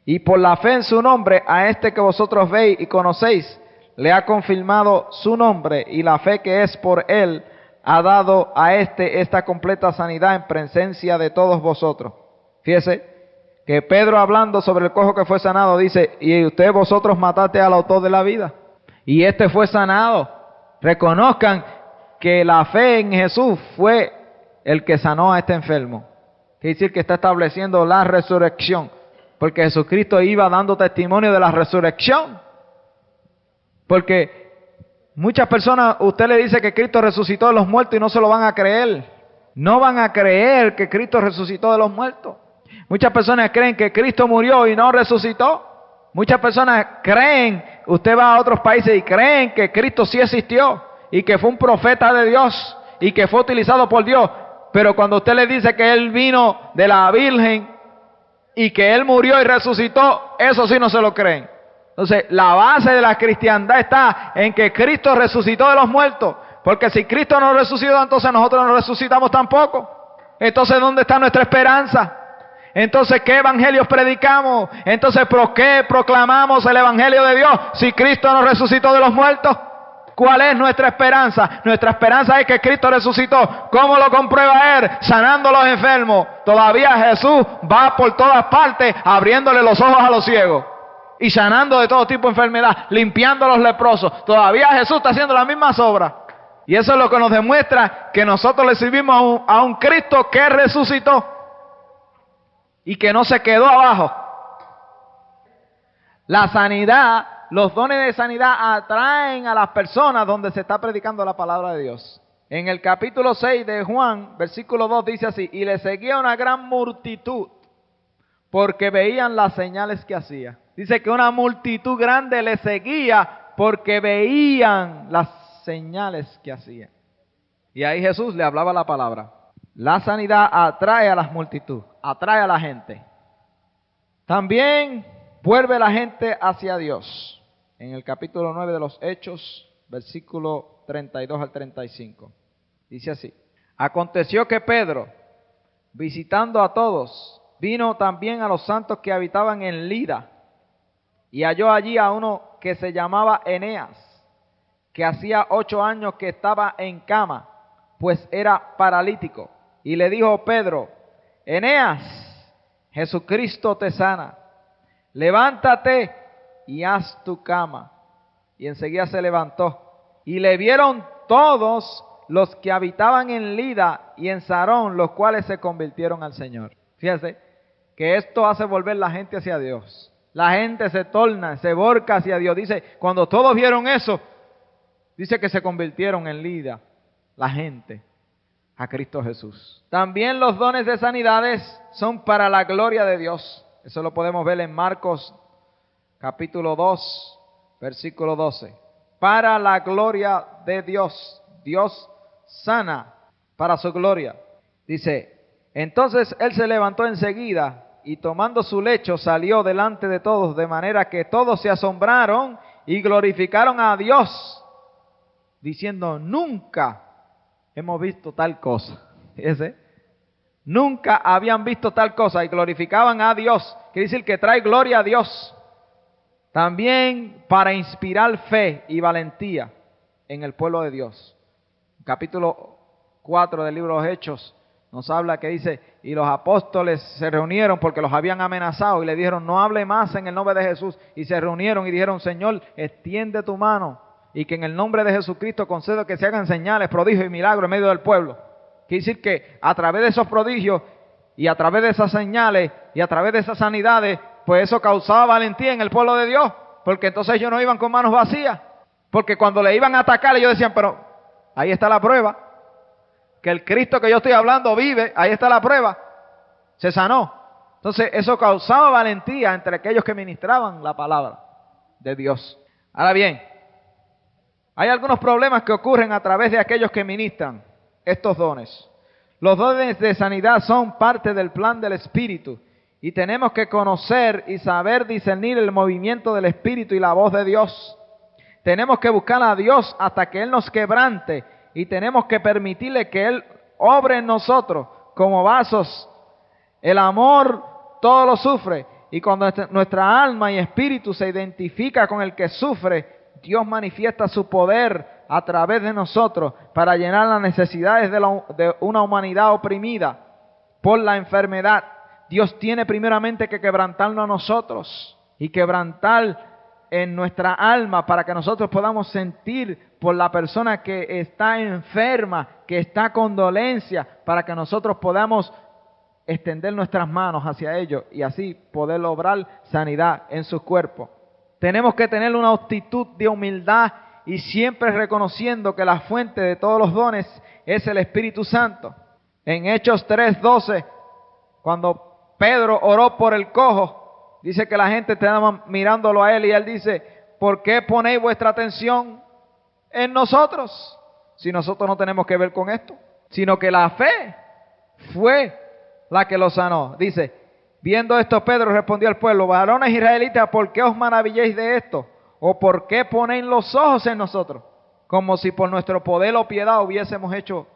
Y por la fe en su nombre, a este que vosotros veis y conocéis, le ha confirmado su nombre, y la fe que es por él ha dado a esta completa sanidad en presencia de todos vosotros. Fíjese que Pedro, hablando sobre el cojo que fue sanado, dice: y usted vosotros mataste al autor de la vida, y este fue sanado. Reconozcan que la fe en Jesús fue el que sanó a este enfermo. Quiere decir que está estableciendo la resurrección, porque Jesucristo iba dando testimonio de la resurrección. Porque muchas personas, usted le dice que Cristo resucitó de los muertos y no se lo van a creer. No van a creer que Cristo resucitó de los muertos. Muchas personas creen que Cristo murió y no resucitó. Muchas personas creen, usted va a otros países y creen que Cristo sí existió y que fue un profeta de Dios y que fue utilizado por Dios. Pero cuando usted le dice que Él vino de la Virgen y que Él murió y resucitó, eso sí no se lo creen. Entonces, la base de la cristiandad está en que Cristo resucitó de los muertos. Porque si Cristo no resucitó, entonces nosotros no resucitamos tampoco. Entonces, ¿dónde está nuestra esperanza? Entonces, ¿qué evangelios predicamos? Entonces, ¿por qué proclamamos el evangelio de Dios si Cristo no resucitó de los muertos? ¿Cuál es nuestra esperanza? Nuestra esperanza es que Cristo resucitó. ¿Cómo lo comprueba Él? Sanando a los enfermos. Todavía Jesús va por todas partes abriéndole los ojos a los ciegos y sanando de todo tipo de enfermedad, limpiando a los leprosos. Todavía Jesús está haciendo las mismas obras. Y eso es lo que nos demuestra que nosotros le servimos a un Cristo que resucitó y que no se quedó abajo. La sanidad, los dones de sanidad atraen a las personas donde se está predicando la palabra de Dios. En el capítulo 6 de Juan, versículo 2 dice así: y le seguía una gran multitud porque veían las señales que hacía. Dice que una multitud grande le seguía porque veían las señales que hacía. Y ahí Jesús le hablaba la palabra. La sanidad atrae a las multitudes, atrae a la gente. También vuelve la gente hacia Dios. En el capítulo 9 de los Hechos, versículo 32 al 35. Dice así: aconteció que Pedro, visitando a todos, vino también a los santos que habitaban en Lida, y halló allí a uno que se llamaba Eneas, que hacía 8 años que estaba en cama, pues era paralítico. Y le dijo Pedro: Eneas, Jesucristo te sana. Levántate y haz tu cama. Y enseguida se levantó. Y le vieron todos los que habitaban en Lida y en Sarón, los cuales se convirtieron al Señor. Fíjense que esto hace volver la gente hacia Dios. La gente se torna, se volca hacia Dios. Dice, cuando todos vieron eso, dice que se convirtieron en Lida, la gente, a Cristo Jesús. También los dones de sanidades son para la gloria de Dios. Eso lo podemos ver en Marcos capítulo 2, versículo 12. Para la gloria de Dios. Dios sana para su gloria. Dice, entonces él se levantó enseguida y tomando su lecho salió delante de todos, de manera que todos se asombraron y glorificaron a Dios, diciendo, nunca hemos visto tal cosa. Fíjese, nunca habían visto tal cosa, y glorificaban a Dios. Quiere decir que trae gloria a Dios. También para inspirar fe y valentía en el pueblo de Dios. Capítulo 4 del libro de los Hechos nos habla que dice, y los apóstoles se reunieron porque los habían amenazado y le dijeron, no hable más en el nombre de Jesús. Y se reunieron y dijeron, Señor, extiende tu mano. y que en el nombre de Jesucristo concedo que se hagan señales, prodigios y milagros en medio del pueblo. Quiere decir que a través de esos prodigios y a través de esas señales y a través de esas sanidades, pues eso causaba valentía en el pueblo de Dios, porque entonces ellos no iban con manos vacías, porque cuando le iban a atacar ellos decían, pero ahí está la prueba, que el Cristo que yo estoy hablando vive, ahí está la prueba, se sanó. Entonces eso causaba valentía entre aquellos que ministraban la palabra de Dios. Ahora bien, hay algunos problemas que ocurren a través de aquellos que ministran estos dones. Los dones de sanidad son parte del plan del Espíritu y tenemos que conocer y saber discernir el movimiento del Espíritu y la voz de Dios. Tenemos que buscar a Dios hasta que Él nos quebrante y tenemos que permitirle que Él obre en nosotros como vasos. El amor todo lo sufre y cuando nuestra alma y espíritu se identifica con el que sufre, Dios manifiesta su poder a través de nosotros para llenar las necesidades de una humanidad oprimida por la enfermedad. Dios tiene primeramente que quebrantarnos a nosotros y quebrantar en nuestra alma para que nosotros podamos sentir por la persona que está enferma, que está con dolencia, para que nosotros podamos extender nuestras manos hacia ellos y así poder lograr sanidad en su cuerpo. Tenemos que tener una actitud de humildad y siempre reconociendo que la fuente de todos los dones es el Espíritu Santo. En Hechos 3:12, cuando Pedro oró por el cojo, dice que la gente estaba mirándolo a él y él dice, ¿por qué ponéis vuestra atención en nosotros? Si nosotros no tenemos que ver con esto, sino que la fe fue la que lo sanó. Dice, viendo esto Pedro respondió al pueblo, varones israelitas, ¿por qué os maravilléis de esto? ¿O por qué ponéis los ojos en nosotros? Como si por nuestro poder o piedad hubiésemos hecho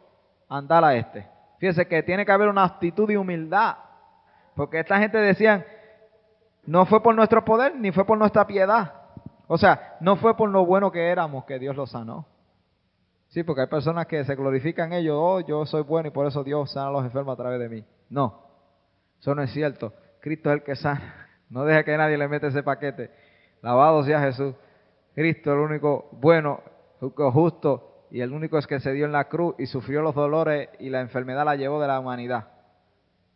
andar a este. Fíjense que tiene que haber una actitud de humildad, porque esta gente decían, no fue por nuestro poder ni fue por nuestra piedad. O sea, no fue por lo bueno que éramos que Dios los sanó. Sí, porque hay personas que se glorifican ellos, oh, yo soy bueno y por eso Dios sana a los enfermos a través de mí. No, eso no es cierto. Cristo es el que sana. No deja que nadie le meta ese paquete. Alabado sea Jesús. Cristo es el único bueno, el único justo y el único es que se dio en la cruz y sufrió los dolores y la enfermedad la llevó de la humanidad.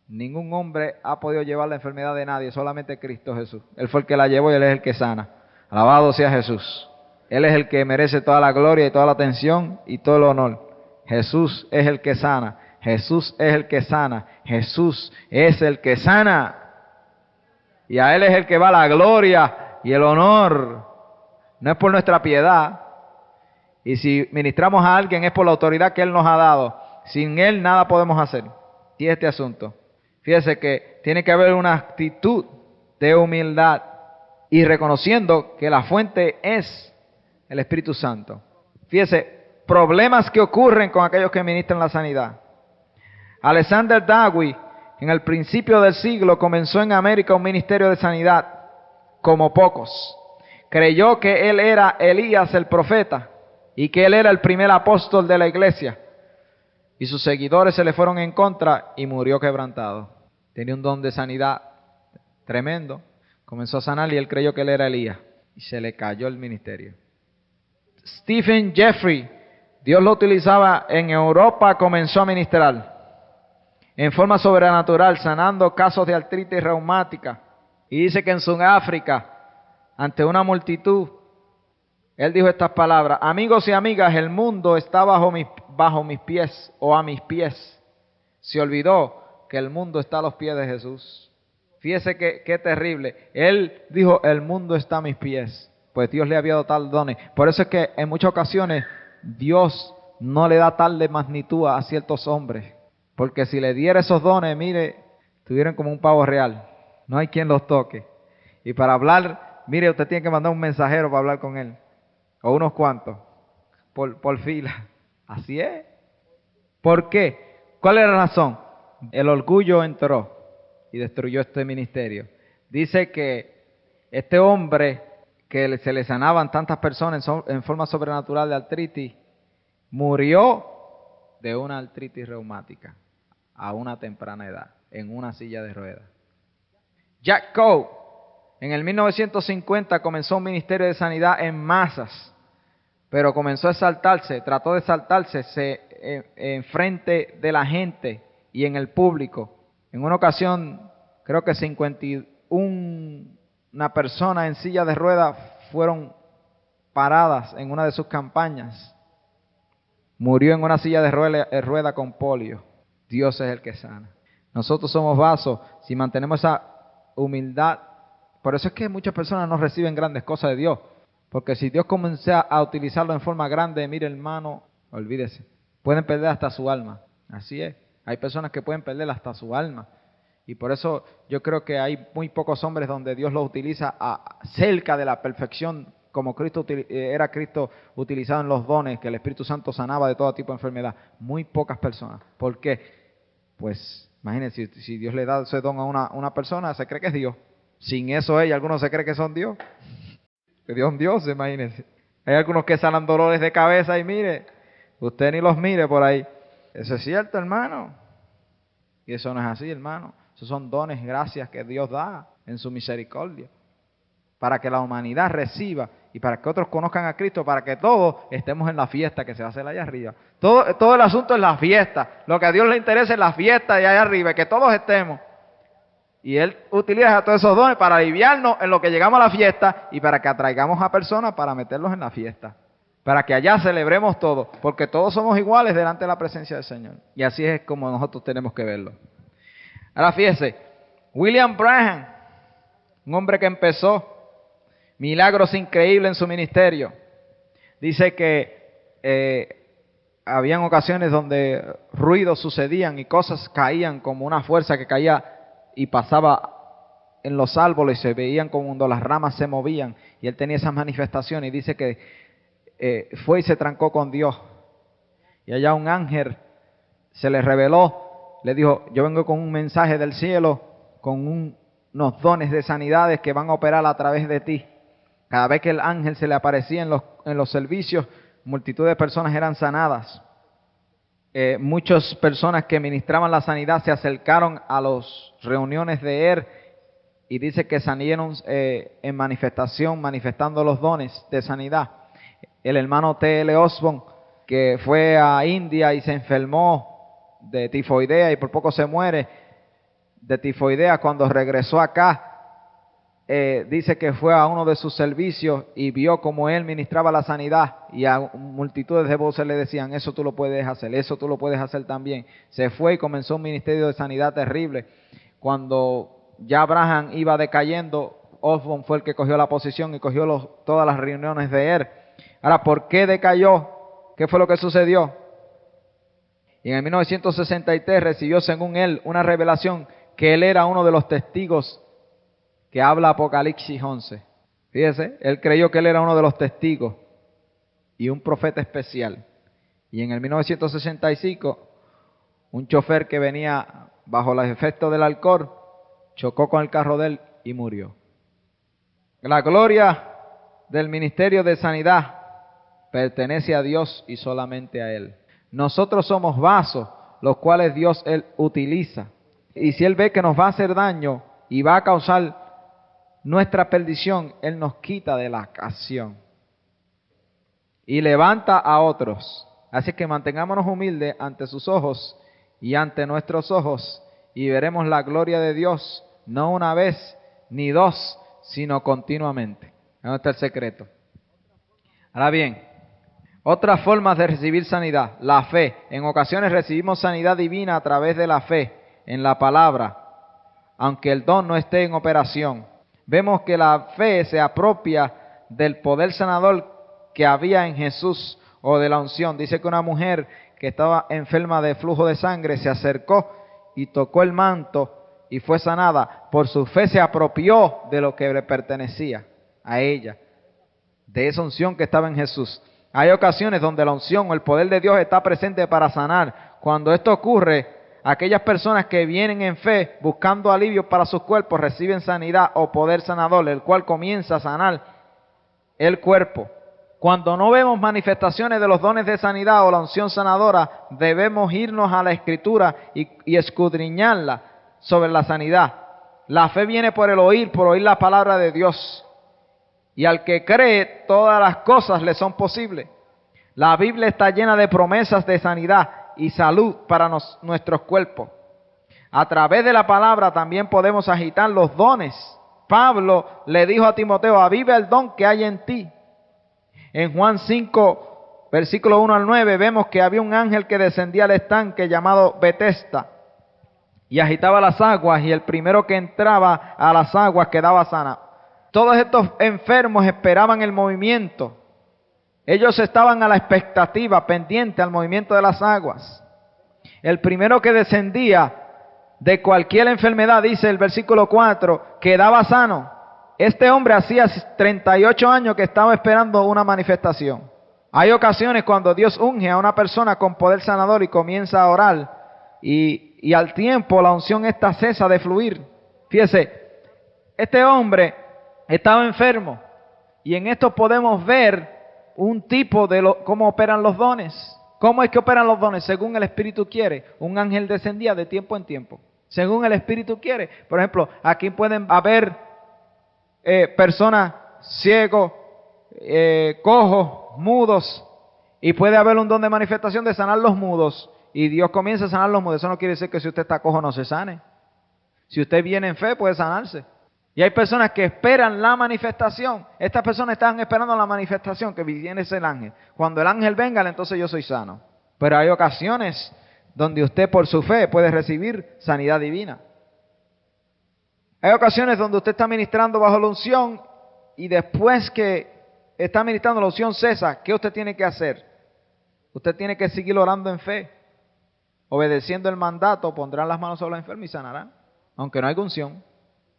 Ningún hombre ha podido llevar la enfermedad de nadie, solamente Cristo Jesús. Él fue el que la llevó y Él es el que sana. Alabado sea Jesús. Él es el que merece toda la gloria y toda la atención y todo el honor. Jesús es el que sana. Jesús es el que sana. Jesús es el que sana. Y a Él es el que va la gloria y el honor. No es por nuestra piedad. Y si ministramos a alguien es por la autoridad que Él nos ha dado. Sin Él nada podemos hacer. Y este asunto. Fíjese que tiene que haber una actitud de humildad y reconociendo que la fuente es el Espíritu Santo. Fíjese, problemas que ocurren con aquellos que ministran la sanidad. Alexander Dowie, en el principio del siglo, comenzó en América un ministerio de sanidad como pocos. Creyó que él era Elías el profeta y que él era el primer apóstol de la iglesia. Y sus seguidores se le fueron en contra y murió quebrantado. Tenía un don de sanidad tremendo. Comenzó a sanar y él creyó que él era Elías. Y se le cayó el ministerio. Stephen Jeffrey, Dios lo utilizaba en Europa, comenzó a ministrar en forma sobrenatural, sanando casos de artritis reumática. Y dice que en Sudáfrica, ante una multitud, él dijo estas palabras: amigos y amigas, el mundo está bajo mis pies o a mis pies. Se olvidó que el mundo está a los pies de Jesús. Fíjese qué terrible. Él dijo, el mundo está a mis pies. Pues Dios le había dado tal dones. Por eso es que en muchas ocasiones Dios no le da tal de magnitud a ciertos hombres. Porque si le diera esos dones, mire, estuvieran como un pavo real. No hay quien los toque. Y para hablar, mire, usted tiene que mandar un mensajero para hablar con él. O unos cuantos. Por fila. Así es. ¿Por qué? ¿Cuál es la razón? El orgullo entró y destruyó este ministerio. Dice que este hombre que se le sanaban tantas personas en forma sobrenatural de artritis, murió de una artritis reumática a una temprana edad, en una silla de ruedas. Jack Coe, en el 1950 comenzó un ministerio de sanidad en masas, pero comenzó a exaltarse, trató de exaltarse en frente de la gente y en el público. En una ocasión, creo que 51 personas en silla de ruedas fueron paradas en una de sus campañas. Murió en una silla de rueda con polio. Dios es el que sana. Nosotros somos vasos si mantenemos esa humildad. Por eso es que muchas personas no reciben grandes cosas de Dios. Porque si Dios comienza a utilizarlo en forma grande, mire hermano, olvídese, pueden perder hasta su alma. Así es. Hay personas que pueden perder hasta su alma. Y por eso yo creo que hay muy pocos hombres donde Dios los utiliza cerca de la perfección, como era Cristo utilizado en los dones, que el Espíritu Santo sanaba de todo tipo de enfermedad. Muy pocas personas. ¿Por qué? Pues imagínense, si Dios le da ese don a una persona, se cree que es Dios. Sin eso algunos se creen que son Dios. Que Dios es Dios, imagínense. Hay algunos que sanan dolores de cabeza y mire, usted ni los mire por ahí. Eso es cierto, hermano. Y eso no es así, hermano. Esos son dones, gracias que Dios da en su misericordia. Para que la humanidad reciba y para que otros conozcan a Cristo, para que todos estemos en la fiesta que se va a hacer allá arriba. Todo el asunto es la fiesta. Lo que a Dios le interesa es la fiesta de allá arriba, que todos estemos. Y Él utiliza todos esos dones para aliviarnos en lo que llegamos a la fiesta y para que atraigamos a personas para meterlos en la fiesta. Para que allá celebremos todo, porque todos somos iguales delante de la presencia del Señor. Y así es como nosotros tenemos que verlo. Ahora fíjese, William Branham, un hombre que empezó milagros increíbles en su ministerio. Dice que habían ocasiones donde ruidos sucedían y cosas caían como una fuerza que caía y pasaba en los árboles, se veían como cuando las ramas se movían, y él tenía esas manifestaciones, y dice que fue y se trancó con Dios, y allá un ángel se le reveló, le dijo, yo vengo con un mensaje del cielo, con unos dones de sanidades que van a operar a través de ti. Cada vez que el ángel se le aparecía en los servicios, multitud de personas eran sanadas. Muchas personas que ministraban la sanidad se acercaron a las reuniones de él y dice que salieron en manifestación, manifestando los dones de sanidad. El hermano T.L. Osborne, que fue a India y se enfermó de tifoidea y por poco se muere de tifoidea, cuando regresó acá, dice que fue a uno de sus servicios y vio como él ministraba la sanidad y a multitudes de voces le decían, eso tú lo puedes hacer, eso tú lo puedes hacer también. Se fue y comenzó un ministerio de sanidad terrible. Cuando ya Branham iba decayendo, Osborne fue el que cogió la posición y cogió todas las reuniones de él. Ahora, ¿por qué decayó? ¿Qué fue lo que sucedió? Y en 1963 recibió, según él, una revelación que él era uno de los testigos que habla Apocalipsis 11. Fíjese, él creyó que él era uno de los testigos y un profeta especial. Y en el 1965, un chofer que venía bajo los efectos del alcohol, chocó con el carro de él y murió. La gloria del ministerio de sanidad pertenece a Dios y solamente a Él. Nosotros somos vasos, los cuales Dios Él utiliza. Y si Él ve que nos va a hacer daño y va a causar nuestra perdición, Él nos quita de la ocasión y levanta a otros. Así que mantengámonos humildes ante sus ojos y ante nuestros ojos y veremos la gloria de Dios, no una vez ni dos, sino continuamente. ¿Dónde está el secreto? Ahora bien, otras formas de recibir sanidad, la fe. En ocasiones recibimos sanidad divina a través de la fe en la palabra, aunque el don no esté en operación. Vemos que la fe se apropia del poder sanador que había en Jesús o de la unción. Dice que una mujer que estaba enferma de flujo de sangre se acercó y tocó el manto y fue sanada. Por su fe se apropió de lo que le pertenecía a ella, de esa unción que estaba en Jesús. Hay ocasiones donde la unción o el poder de Dios está presente para sanar. Cuando esto ocurre, aquellas personas que vienen en fe buscando alivio para sus cuerpos reciben sanidad o poder sanador, el cual comienza a sanar el cuerpo. Cuando no vemos manifestaciones de los dones de sanidad o la unción sanadora, debemos irnos a la Escritura y escudriñarla sobre la sanidad. La fe viene por oír la palabra de Dios. Y al que cree, todas las cosas le son posibles. La Biblia está llena de promesas de sanidad y salud para nuestros cuerpos. A través de la palabra también podemos agitar los dones. Pablo le dijo a Timoteo: aviva el don que hay en ti. En Juan 5, versículo 1 al 9, vemos que había un ángel que descendía al estanque llamado Betesda y agitaba las aguas, y el primero que entraba a las aguas quedaba sana. Todos estos enfermos esperaban el movimiento. Ellos estaban a la expectativa, pendiente al movimiento de las aguas. El primero que descendía de cualquier enfermedad, dice el versículo 4, quedaba sano. Este hombre hacía 38 años que estaba esperando una manifestación. Hay ocasiones cuando Dios unge a una persona con poder sanador y comienza a orar, y al tiempo la unción esta cesa de fluir. Fíjese, este hombre estaba enfermo, y en esto podemos ver un tipo de cómo operan los dones. ¿Cómo es que operan los dones? Según el Espíritu quiere. Un ángel descendía de tiempo en tiempo, según el Espíritu quiere. Por ejemplo, aquí pueden haber personas ciegos, cojos, mudos, y puede haber un don de manifestación de sanar los mudos, y Dios comienza a sanar los mudos. Eso no quiere decir que si usted está cojo no se sane. Si usted viene en fe puede sanarse. Y hay personas que esperan la manifestación. Estas personas están esperando la manifestación, que viene ese ángel. Cuando el ángel venga, entonces yo soy sano. Pero hay ocasiones donde usted por su fe puede recibir sanidad divina. Hay ocasiones donde usted está ministrando bajo la unción, y después que está ministrando la unción cesa. ¿Qué usted tiene que hacer? Usted tiene que seguir orando en fe, obedeciendo el mandato. Pondrán las manos sobre los enfermos y sanarán, aunque no haya unción.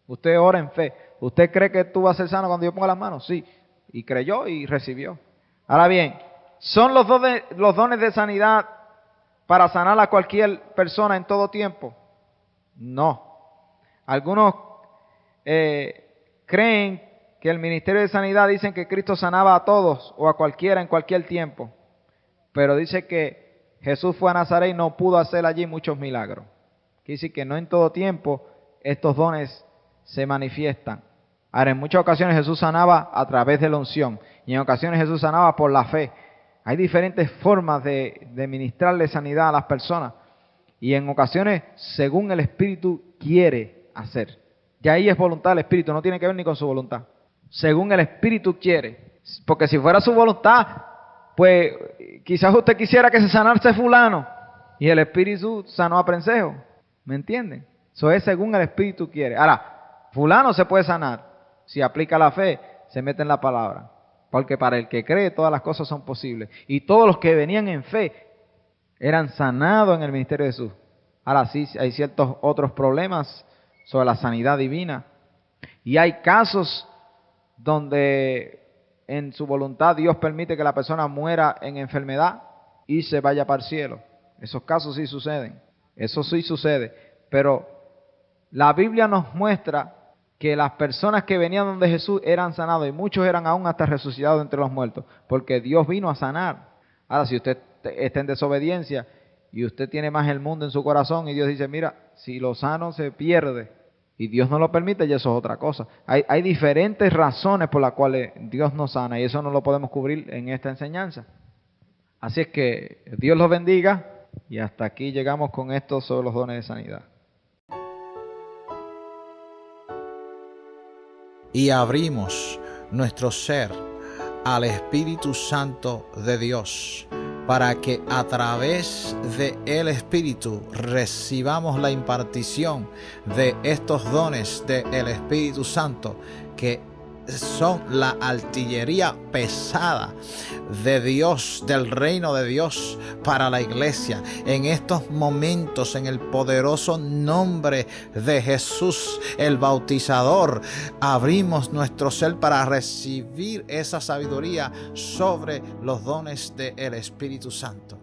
Usted ora en fe. ¿Usted cree que tú vas a ser sano cuando yo ponga las manos? Sí. Y creyó y recibió. Ahora bien, ¿son los dones de sanidad para sanar a cualquier persona en todo tiempo? No. Algunos creen que el ministerio de sanidad, dicen que Cristo sanaba a todos o a cualquiera en cualquier tiempo. Pero dice que Jesús fue a Nazaret y no pudo hacer allí muchos milagros. Quiere decir que no en todo tiempo estos dones se manifiestan. Ahora, en muchas ocasiones Jesús sanaba a través de la unción, y en ocasiones Jesús sanaba por la fe. Hay diferentes formas de ministrarle sanidad a las personas, y en ocasiones según el Espíritu quiere hacer. Y ahí es voluntad del Espíritu, no tiene que ver ni con su voluntad. Según el Espíritu quiere. Porque si fuera su voluntad, pues quizás usted quisiera que se sanase fulano, y el Espíritu sanó a Prensejo. ¿Me entienden? Eso es según el Espíritu quiere. Ahora, fulano se puede sanar si aplica la fe, se mete en la palabra. Porque para el que cree todas las cosas son posibles. Y todos los que venían en fe eran sanados en el ministerio de Jesús. Ahora sí, hay ciertos otros problemas sobre la sanidad divina. Y hay casos donde en su voluntad Dios permite que la persona muera en enfermedad y se vaya para el cielo. Esos casos sí suceden. Eso sí sucede. Pero la Biblia nos muestra que las personas que venían donde Jesús eran sanados, y muchos eran aún hasta resucitados entre los muertos, porque Dios vino a sanar. Ahora, si usted está en desobediencia y usted tiene más el mundo en su corazón, y Dios dice, mira, si lo sano se pierde, y Dios no lo permite, y eso es otra cosa. Hay diferentes razones por las cuales Dios nos sana, y eso no lo podemos cubrir en esta enseñanza. Así es que Dios los bendiga, y hasta aquí llegamos con esto sobre los dones de sanidad. Y abrimos nuestro ser al Espíritu Santo de Dios, para que a través de el Espíritu recibamos la impartición de estos dones del Espíritu Santo, que son la artillería pesada de Dios, del reino de Dios para la iglesia. En estos momentos, en el poderoso nombre de Jesús, el bautizador, abrimos nuestro ser para recibir esa sabiduría sobre los dones del Espíritu Santo.